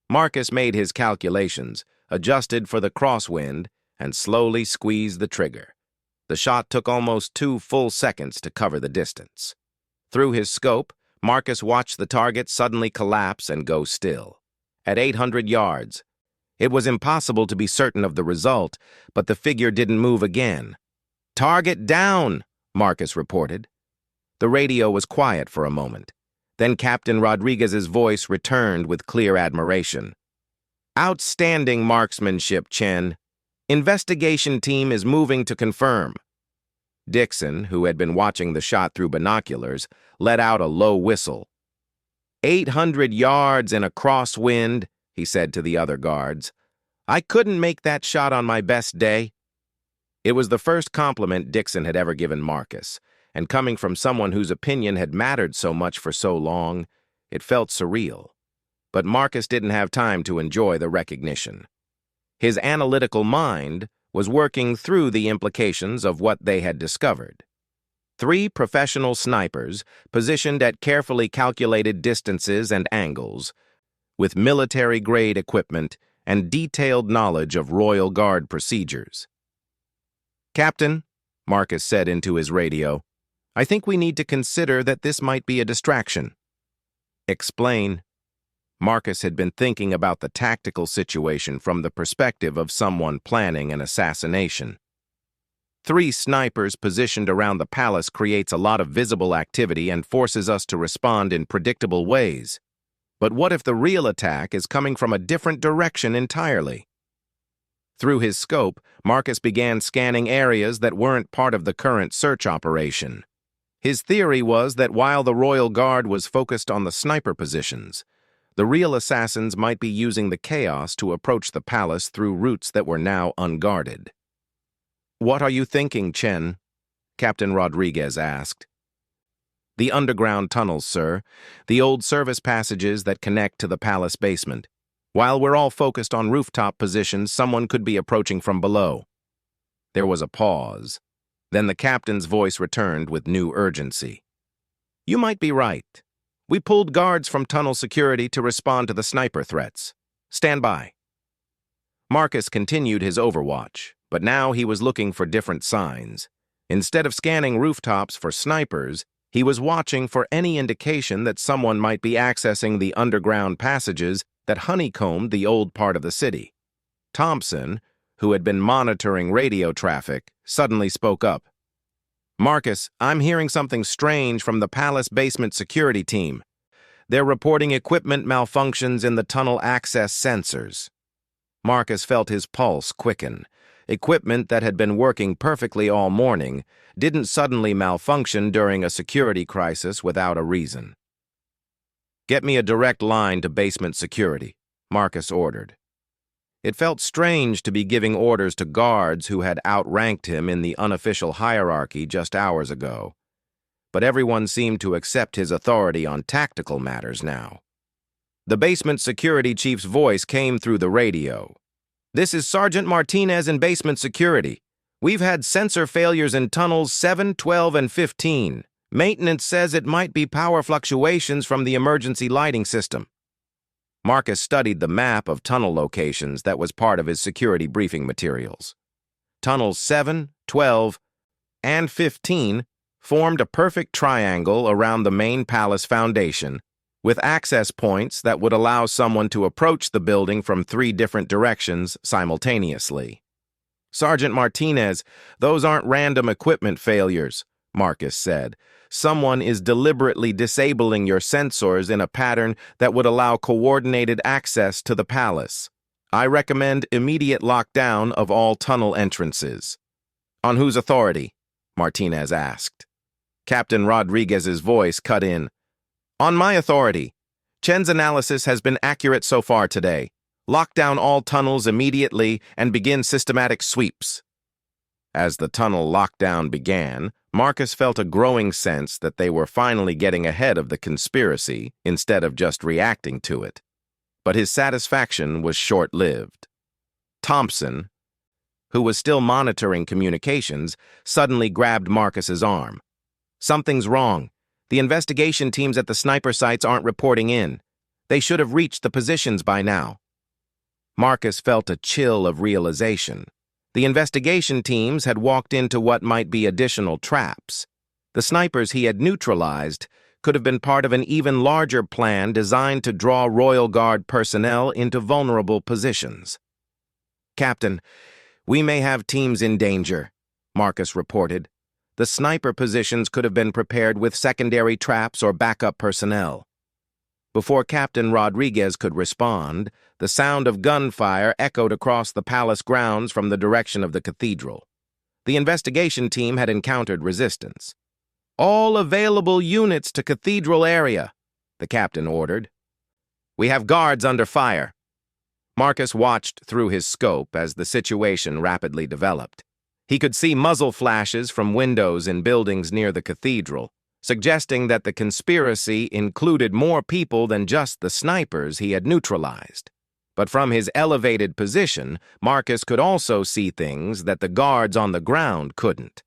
Marcus made his calculations, adjusted for the crosswind, and slowly squeezed the trigger. The shot took almost 2 full seconds to cover the distance. Through his scope, Marcus watched the target suddenly collapse and go still. At 800 yards, it was impossible to be certain of the result, but the figure didn't move again. "Target down," Marcus reported. The radio was quiet for a moment. Then Captain Rodriguez's voice returned with clear admiration. "Outstanding marksmanship, Chen. Investigation team is moving to confirm." Dixon, who had been watching the shot through binoculars, let out a low whistle. 800 yards in a crosswind," he said to the other guards. "I couldn't make that shot on my best day." It was the first compliment Dixon had ever given Marcus, and coming from someone whose opinion had mattered so much for so long, it felt surreal. But Marcus didn't have time to enjoy the recognition. His analytical mind was working through the implications of what they had discovered. 3 professional snipers, positioned at carefully calculated distances and angles, with military-grade equipment and detailed knowledge of Royal Guard procedures. "Captain," Marcus said into his radio, "I think we need to consider that this might be a distraction." "Explain." Marcus had been thinking about the tactical situation from the perspective of someone planning an assassination. 3 snipers positioned around the palace creates a lot of visible activity and forces us to respond in predictable ways. But what if the real attack is coming from a different direction entirely? Through his scope, Marcus began scanning areas that weren't part of the current search operation. His theory was that while the Royal Guard was focused on the sniper positions, the real assassins might be using the chaos to approach the palace through routes that were now unguarded. "What are you thinking, Chen?" Captain Rodriguez asked. "The underground tunnels, sir. The old service passages that connect to the palace basement. While we're all focused on rooftop positions, someone could be approaching from below." There was a pause. Then the captain's voice returned with new urgency. "You might be right. We pulled guards from tunnel security to respond to the sniper threats. Stand by." Marcus continued his overwatch, but now he was looking for different signs. Instead of scanning rooftops for snipers, He was watching for any indication that someone might be accessing the underground passages that honeycombed the old part of the city. Thompson, who had been monitoring radio traffic, suddenly spoke up. "Marcus, I'm hearing something strange from the palace basement security team. They're reporting equipment malfunctions in the tunnel access sensors." Marcus felt his pulse quicken. Equipment that had been working perfectly all morning didn't suddenly malfunction during a security crisis without a reason. "Get me a direct line to basement security," Marcus ordered. It felt strange to be giving orders to guards who had outranked him in the unofficial hierarchy just hours ago. But everyone seemed to accept his authority on tactical matters now. The basement security chief's voice came through the radio. "This is Sergeant Martinez in basement security. We've had sensor failures in tunnels 7, 12, and 15. Maintenance says it might be power fluctuations from the emergency lighting system." Marcus studied the map of tunnel locations that was part of his security briefing materials. Tunnels 7, 12, and 15 formed a perfect triangle around the main palace foundation, with access points that would allow someone to approach the building from 3 different directions simultaneously. "Sergeant Martinez, those aren't random equipment failures," Marcus said. "Someone is deliberately disabling your sensors in a pattern that would allow coordinated access to the palace. I recommend immediate lockdown of all tunnel entrances." "On whose authority?" Martinez asked. Captain Rodriguez's voice cut in. "On my authority. Chen's analysis has been accurate so far today. Lock down all tunnels immediately and begin systematic sweeps." As the tunnel lockdown began, Marcus felt a growing sense that they were finally getting ahead of the conspiracy instead of just reacting to it. But his satisfaction was short-lived. Thompson, who was still monitoring communications, suddenly grabbed Marcus's arm. "Something's wrong. The investigation teams at the sniper sites aren't reporting in. They should have reached the positions by now." Marcus felt a chill of realization. The investigation teams had walked into what might be additional traps. The snipers he had neutralized could have been part of an even larger plan designed to draw Royal Guard personnel into vulnerable positions. "Captain, we may have teams in danger," Marcus reported. "The sniper positions could have been prepared with secondary traps or backup personnel." Before Captain Rodriguez could respond, the sound of gunfire echoed across the palace grounds from the direction of the cathedral. The investigation team had encountered resistance. "All available units to cathedral area," the captain ordered. "We have guards under fire." Marcus watched through his scope as the situation rapidly developed. He could see muzzle flashes from windows in buildings near the cathedral, suggesting that the conspiracy included more people than just the snipers he had neutralized. But from his elevated position, Marcus could also see things that the guards on the ground couldn't.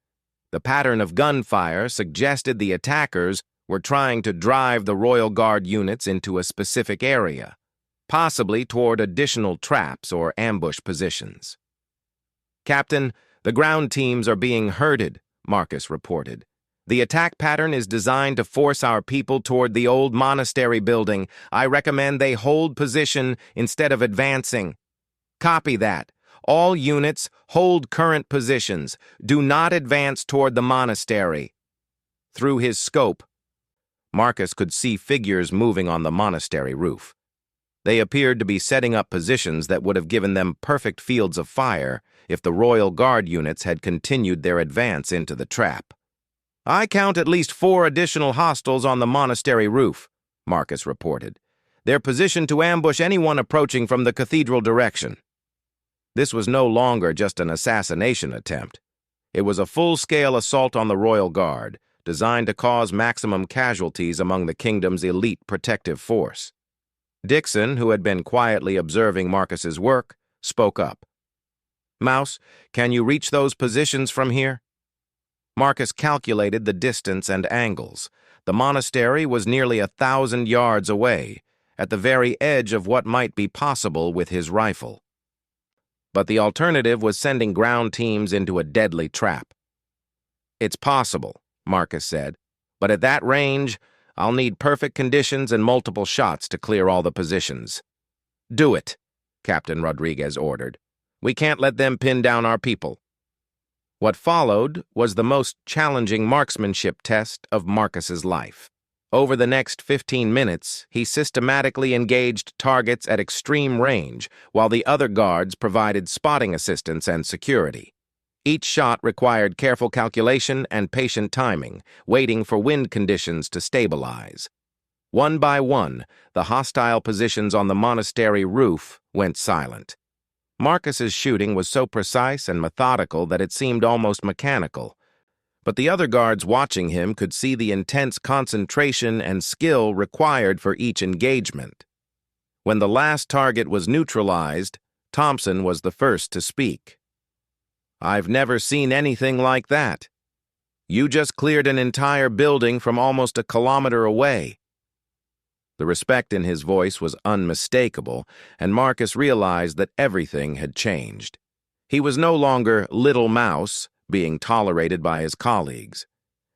The pattern of gunfire suggested the attackers were trying to drive the Royal Guard units into a specific area, possibly toward additional traps or ambush positions. "Captain, the ground teams are being herded," Marcus reported. "The attack pattern is designed to force our people toward the old monastery building. I recommend they hold position instead of advancing." "Copy that. All units, hold current positions. Do not advance toward the monastery." Through his scope, Marcus could see figures moving on the monastery roof. They appeared to be setting up positions that would have given them perfect fields of fire if the Royal Guard units had continued their advance into the trap. "I count at least 4 additional hostiles on the monastery roof," Marcus reported. "They're positioned to ambush anyone approaching from the cathedral direction." This was no longer just an assassination attempt. It was a full-scale assault on the Royal Guard, designed to cause maximum casualties among the kingdom's elite protective force. Dixon, who had been quietly observing Marcus's work, spoke up. "Mouse, can you reach those positions from here?" Marcus calculated the distance and angles. The monastery was nearly 1,000 yards away, at the very edge of what might be possible with his rifle. But the alternative was sending ground teams into a deadly trap. "It's possible," Marcus said. But at that range, I'll need perfect conditions and multiple shots to clear all the positions. Do it, Captain Rodriguez ordered. We can't let them pin down our people. What followed was the most challenging marksmanship test of Marcus's life. Over the next 15 minutes, he systematically engaged targets at extreme range, while the other guards provided spotting assistance and security. Each shot required careful calculation and patient timing, waiting for wind conditions to stabilize. One by one, the hostile positions on the monastery roof went silent. Marcus's shooting was so precise and methodical that it seemed almost mechanical. But the other guards watching him could see the intense concentration and skill required for each engagement. When the last target was neutralized, Thompson was the first to speak. "I've never seen anything like that. You just cleared an entire building from almost a kilometer away." The respect in his voice was unmistakable, and Marcus realized that everything had changed. He was no longer Little Mouse, being tolerated by his colleagues.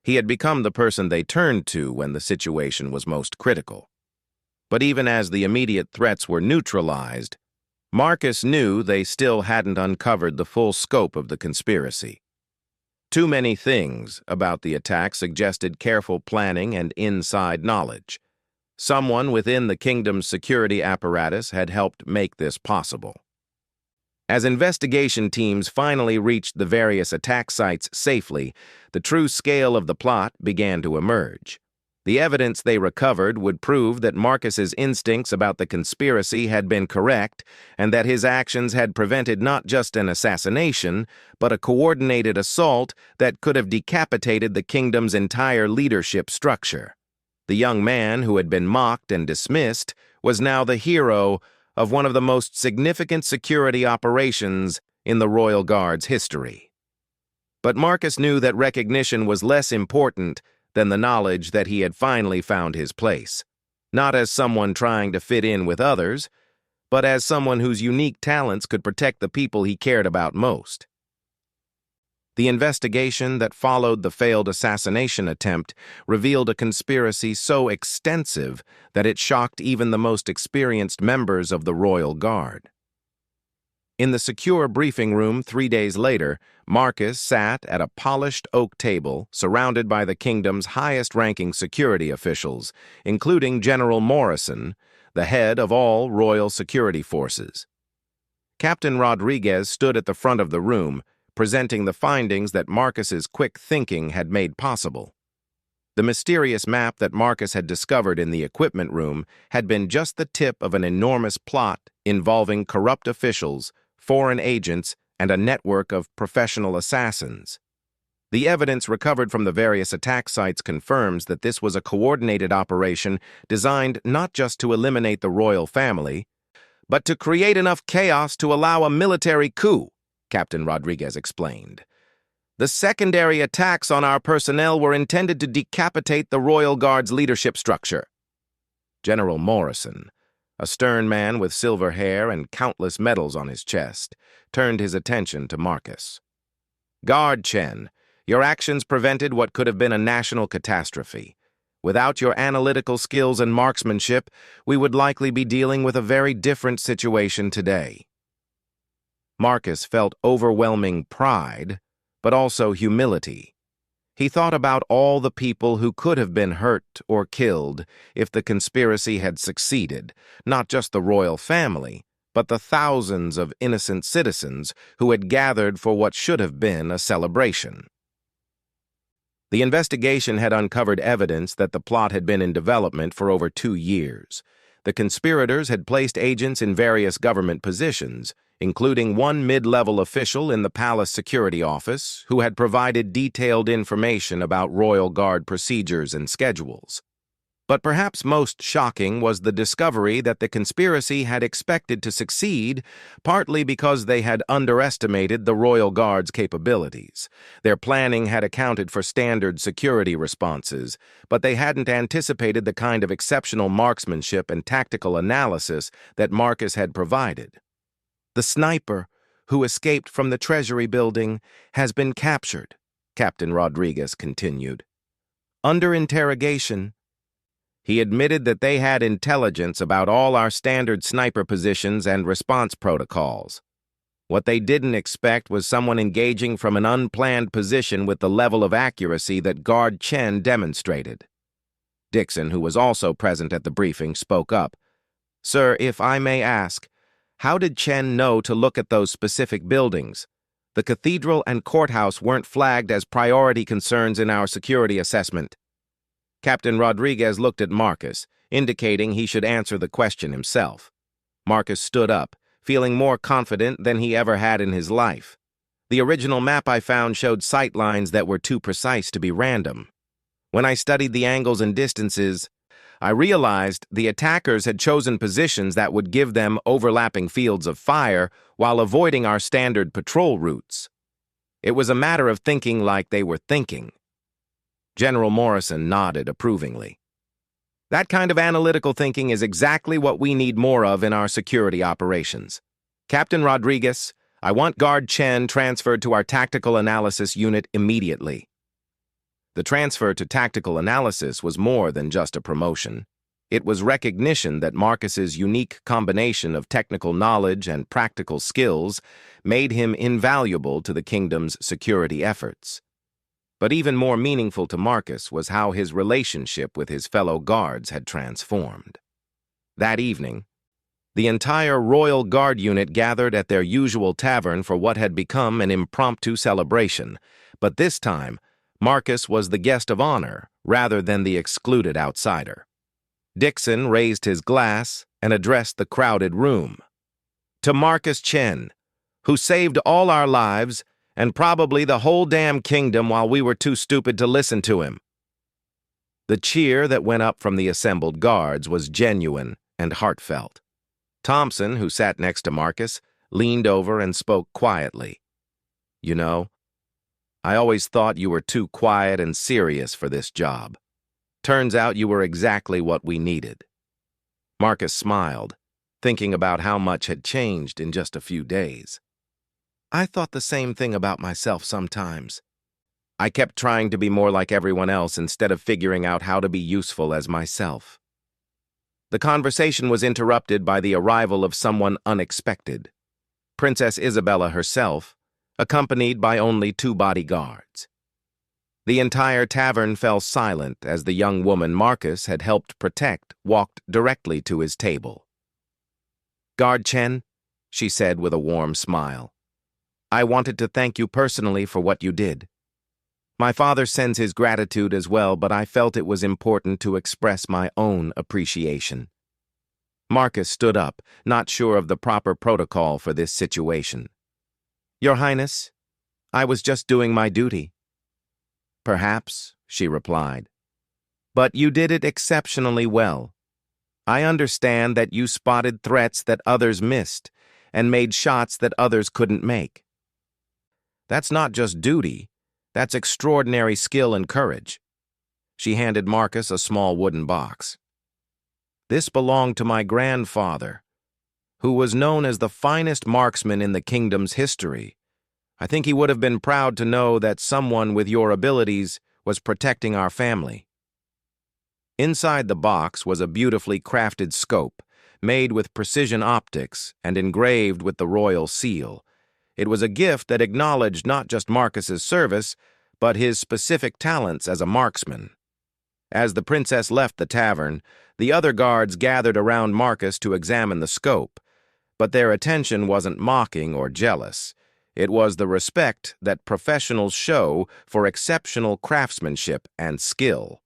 He had become the person they turned to when the situation was most critical. But even as the immediate threats were neutralized, Marcus knew they still hadn't uncovered the full scope of the conspiracy. Too many things about the attack suggested careful planning and inside knowledge. Someone within the kingdom's security apparatus had helped make this possible. As investigation teams finally reached the various attack sites safely, the true scale of the plot began to emerge. The evidence they recovered would prove that Marcus's instincts about the conspiracy had been correct and that his actions had prevented not just an assassination, but a coordinated assault that could have decapitated the kingdom's entire leadership structure. The young man who had been mocked and dismissed was now the hero of one of the most significant security operations in the Royal Guard's history. But Marcus knew that recognition was less important than the knowledge that he had finally found his place, not as someone trying to fit in with others, but as someone whose unique talents could protect the people he cared about most. The investigation that followed the failed assassination attempt revealed a conspiracy so extensive that it shocked even the most experienced members of the Royal Guard. In the secure briefing room 3 days later, Marcus sat at a polished oak table surrounded by the kingdom's highest-ranking security officials, including General Morrison, the head of all royal security forces. Captain Rodriguez stood at the front of the room, presenting the findings that Marcus's quick thinking had made possible. The mysterious map that Marcus had discovered in the equipment room had been just the tip of an enormous plot involving corrupt officials, foreign agents, and a network of professional assassins. The evidence recovered from the various attack sites confirms that this was a coordinated operation designed not just to eliminate the royal family, but to create enough chaos to allow a military coup, Captain Rodriguez explained. The secondary attacks on our personnel were intended to decapitate the Royal Guard's leadership structure. General Morrison, a stern man with silver hair and countless medals on his chest, turned his attention to Marcus. "Guard Chen, your actions prevented what could have been a national catastrophe. Without your analytical skills and marksmanship, we would likely be dealing with a very different situation today." Marcus felt overwhelming pride, but also humility. He thought about all the people who could have been hurt or killed if the conspiracy had succeeded, not just the royal family, but the thousands of innocent citizens who had gathered for what should have been a celebration. The investigation had uncovered evidence that the plot had been in development for over 2 years. The conspirators had placed agents in various government positions, including one mid-level official in the palace security office who had provided detailed information about Royal Guard procedures and schedules. But perhaps most shocking was the discovery that the conspiracy had expected to succeed, partly because they had underestimated the Royal Guard's capabilities. Their planning had accounted for standard security responses, but they hadn't anticipated the kind of exceptional marksmanship and tactical analysis that Marcus had provided. "The sniper who escaped from the Treasury building has been captured," Captain Rodriguez continued. Under interrogation, he admitted that they had intelligence about all our standard sniper positions and response protocols. What they didn't expect was someone engaging from an unplanned position with the level of accuracy that Guard Chen demonstrated. Dixon, who was also present at the briefing, spoke up. "Sir, if I may ask, how did Chen know to look at those specific buildings? The cathedral and courthouse weren't flagged as priority concerns in our security assessment." Captain Rodriguez looked at Marcus, indicating he should answer the question himself. Marcus stood up, feeling more confident than he ever had in his life. "The original map I found showed sight lines that were too precise to be random. When I studied the angles and distances, I realized the attackers had chosen positions that would give them overlapping fields of fire while avoiding our standard patrol routes. It was a matter of thinking like they were thinking." General Morrison nodded approvingly. "That kind of analytical thinking is exactly what we need more of in our security operations. Captain Rodriguez, I want Guard Chen transferred to our tactical analysis unit immediately." The transfer to tactical analysis was more than just a promotion. It was recognition that Marcus's unique combination of technical knowledge and practical skills made him invaluable to the kingdom's security efforts. But even more meaningful to Marcus was how his relationship with his fellow guards had transformed. That evening, the entire Royal Guard unit gathered at their usual tavern for what had become an impromptu celebration, but this time, Marcus was the guest of honor rather than the excluded outsider. Dixon raised his glass and addressed the crowded room. "To Marcus Chen, who saved all our lives and probably the whole damn kingdom while we were too stupid to listen to him." The cheer that went up from the assembled guards was genuine and heartfelt. Thompson, who sat next to Marcus, leaned over and spoke quietly. "You know, I always thought you were too quiet and serious for this job. Turns out you were exactly what we needed." Marcus smiled, thinking about how much had changed in just a few days. "I thought the same thing about myself sometimes. I kept trying to be more like everyone else instead of figuring out how to be useful as myself." The conversation was interrupted by the arrival of someone unexpected. Princess Isabella herself, accompanied by only 2 bodyguards. The entire tavern fell silent as the young woman Marcus had helped protect walked directly to his table. "Guard Chen," she said with a warm smile, "I wanted to thank you personally for what you did. My father sends his gratitude as well, but I felt it was important to express my own appreciation." Marcus stood up, not sure of the proper protocol for this situation. "Your Highness, I was just doing my duty." "Perhaps," she replied. "But you did it exceptionally well. I understand that you spotted threats that others missed and made shots that others couldn't make. That's not just duty, that's extraordinary skill and courage." She handed Marcus a small wooden box. "This belonged to my grandfather, who was known as the finest marksman in the kingdom's history. I think he would have been proud to know that someone with your abilities was protecting our family." Inside the box was a beautifully crafted scope, made with precision optics and engraved with the royal seal. It was a gift that acknowledged not just Marcus's service, but his specific talents as a marksman. As the princess left the tavern, the other guards gathered around Marcus to examine the scope, but their attention wasn't mocking or jealous. It was the respect that professionals show for exceptional craftsmanship and skill.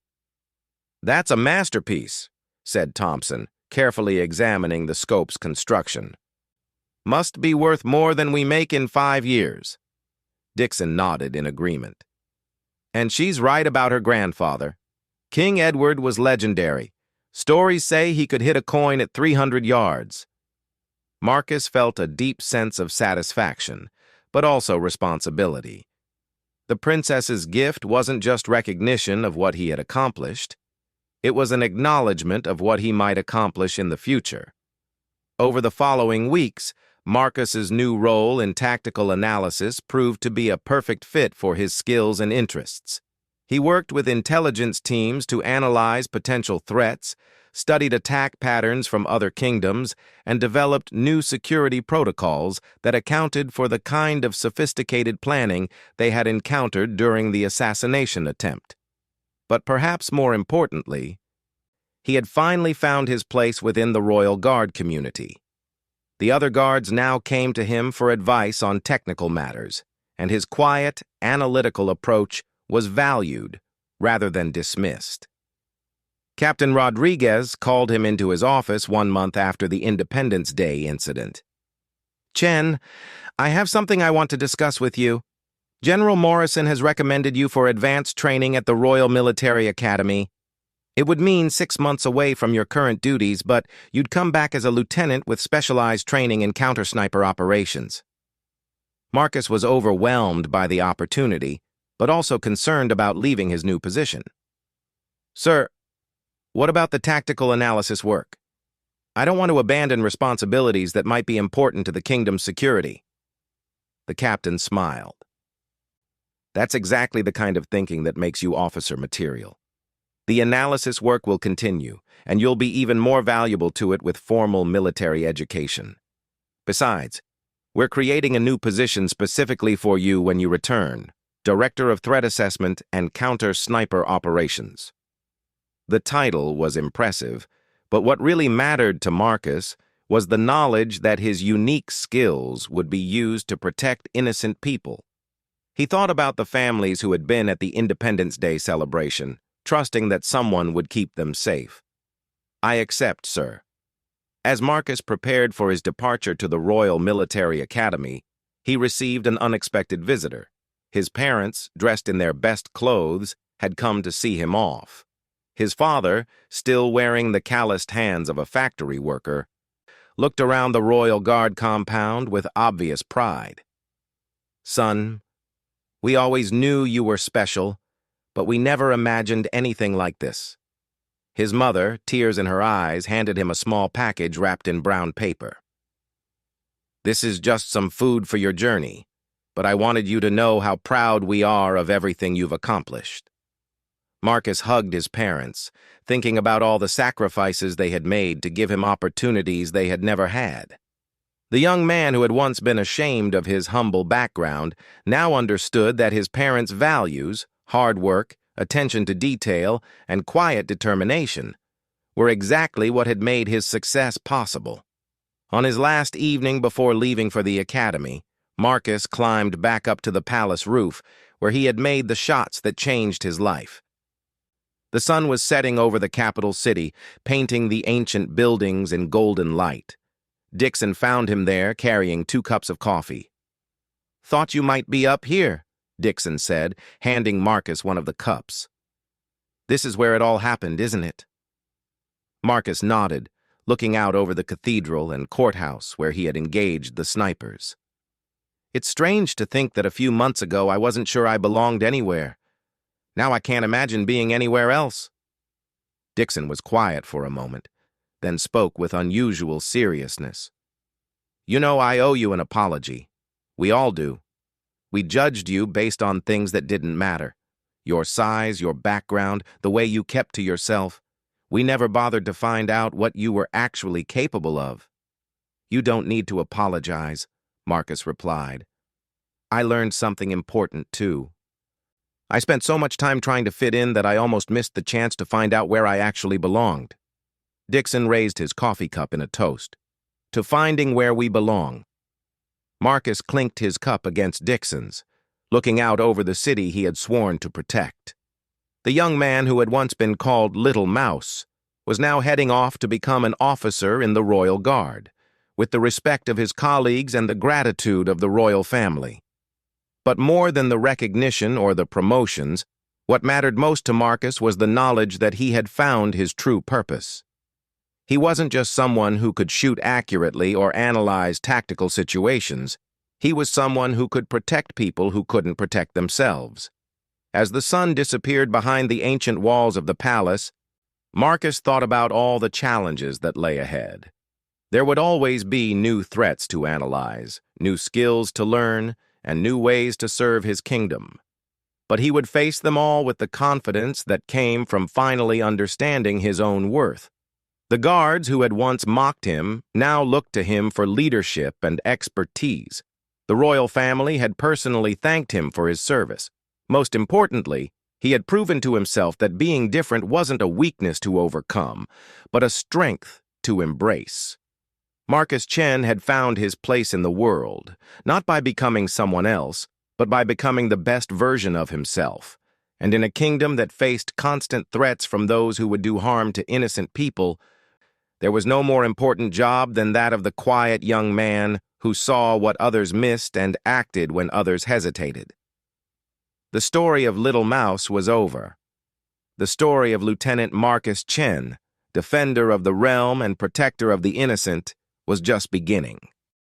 "That's a masterpiece," said Thompson, carefully examining the scope's construction. "Must be worth more than we make in 5 years." Dixon nodded in agreement. "And she's right about her grandfather. King Edward was legendary. Stories say he could hit a coin at 300 yards. Marcus felt a deep sense of satisfaction, but also responsibility. The princess's gift wasn't just recognition of what he had accomplished. It was an acknowledgement of what he might accomplish in the future. Over the following weeks, Marcus's new role in tactical analysis proved to be a perfect fit for his skills and interests. He worked with intelligence teams to analyze potential threats, studied attack patterns from other kingdoms, and developed new security protocols that accounted for the kind of sophisticated planning they had encountered during the assassination attempt. But perhaps more importantly, he had finally found his place within the Royal Guard community. The other guards now came to him for advice on technical matters, and his quiet, analytical approach was valued rather than dismissed. Captain Rodriguez called him into his office 1 month after the Independence Day incident. "Chen, I have something I want to discuss with you. General Morrison has recommended you for advanced training at the Royal Military Academy. It would mean 6 months away from your current duties, but you'd come back as a lieutenant with specialized training in counter-sniper operations." Marcus was overwhelmed by the opportunity, but also concerned about leaving his new position. "Sir, what about the tactical analysis work? I don't want to abandon responsibilities that might be important to the kingdom's security." The captain smiled. "That's exactly the kind of thinking that makes you officer material. The analysis work will continue, and you'll be even more valuable to it with formal military education. Besides, we're creating a new position specifically for you when you return, Director of Threat Assessment and Counter-Sniper Operations." The title was impressive, but what really mattered to Marcus was the knowledge that his unique skills would be used to protect innocent people. He thought about the families who had been at the Independence Day celebration, trusting that someone would keep them safe. "I accept, sir." As Marcus prepared for his departure to the Royal Military Academy, he received an unexpected visitor. His parents, dressed in their best clothes, had come to see him off. His father, still wearing the calloused hands of a factory worker, looked around the Royal Guard compound with obvious pride. "Son, we always knew you were special, but we never imagined anything like this." His mother, tears in her eyes, handed him a small package wrapped in brown paper. "This is just some food for your journey, but I wanted you to know how proud we are of everything you've accomplished." Marcus hugged his parents, thinking about all the sacrifices they had made to give him opportunities they had never had. The young man who had once been ashamed of his humble background now understood that his parents' values, hard work, attention to detail, and quiet determination were exactly what had made his success possible. On his last evening before leaving for the academy, Marcus climbed back up to the palace roof where he had made the shots that changed his life. The sun was setting over the capital city, painting the ancient buildings in golden light. Dixon found him there, carrying 2 cups of coffee. "Thought you might be up here," Dixon said, handing Marcus one of the cups. "This is where it all happened, isn't it?" Marcus nodded, looking out over the cathedral and courthouse where he had engaged the snipers. "It's strange to think that a few months ago I wasn't sure I belonged anywhere. Now I can't imagine being anywhere else." Dixon was quiet for a moment, then spoke with unusual seriousness. "You know, I owe you an apology. We all do. We judged you based on things that didn't matter. Your size, your background, the way you kept to yourself. We never bothered to find out what you were actually capable of." "You don't need to apologize," Marcus replied. "I learned something important, too. I spent so much time trying to fit in that I almost missed the chance to find out where I actually belonged." Dixon raised his coffee cup in a toast. "To finding where we belong." Marcus clinked his cup against Dixon's, looking out over the city he had sworn to protect. The young man who had once been called Little Mouse was now heading off to become an officer in the Royal Guard, with the respect of his colleagues and the gratitude of the royal family. But more than the recognition or the promotions, what mattered most to Marcus was the knowledge that he had found his true purpose. He wasn't just someone who could shoot accurately or analyze tactical situations. He was someone who could protect people who couldn't protect themselves. As the sun disappeared behind the ancient walls of the palace, Marcus thought about all the challenges that lay ahead. There would always be new threats to analyze, new skills to learn, and new ways to serve his kingdom. but he would face them all with the confidence that came from finally understanding his own worth. The guards who had once mocked him now looked to him for leadership and expertise. The royal family had personally thanked him for his service. Most importantly, he had proven to himself that being different wasn't a weakness to overcome, but a strength to embrace. Marcus Chen had found his place in the world, not by becoming someone else, but by becoming the best version of himself. And in a kingdom that faced constant threats from those who would do harm to innocent people, there was no more important job than that of the quiet young man who saw what others missed and acted when others hesitated. The story of Little Mouse was over. The story of Lieutenant Marcus Chen, defender of the realm and protector of the innocent, was just beginning.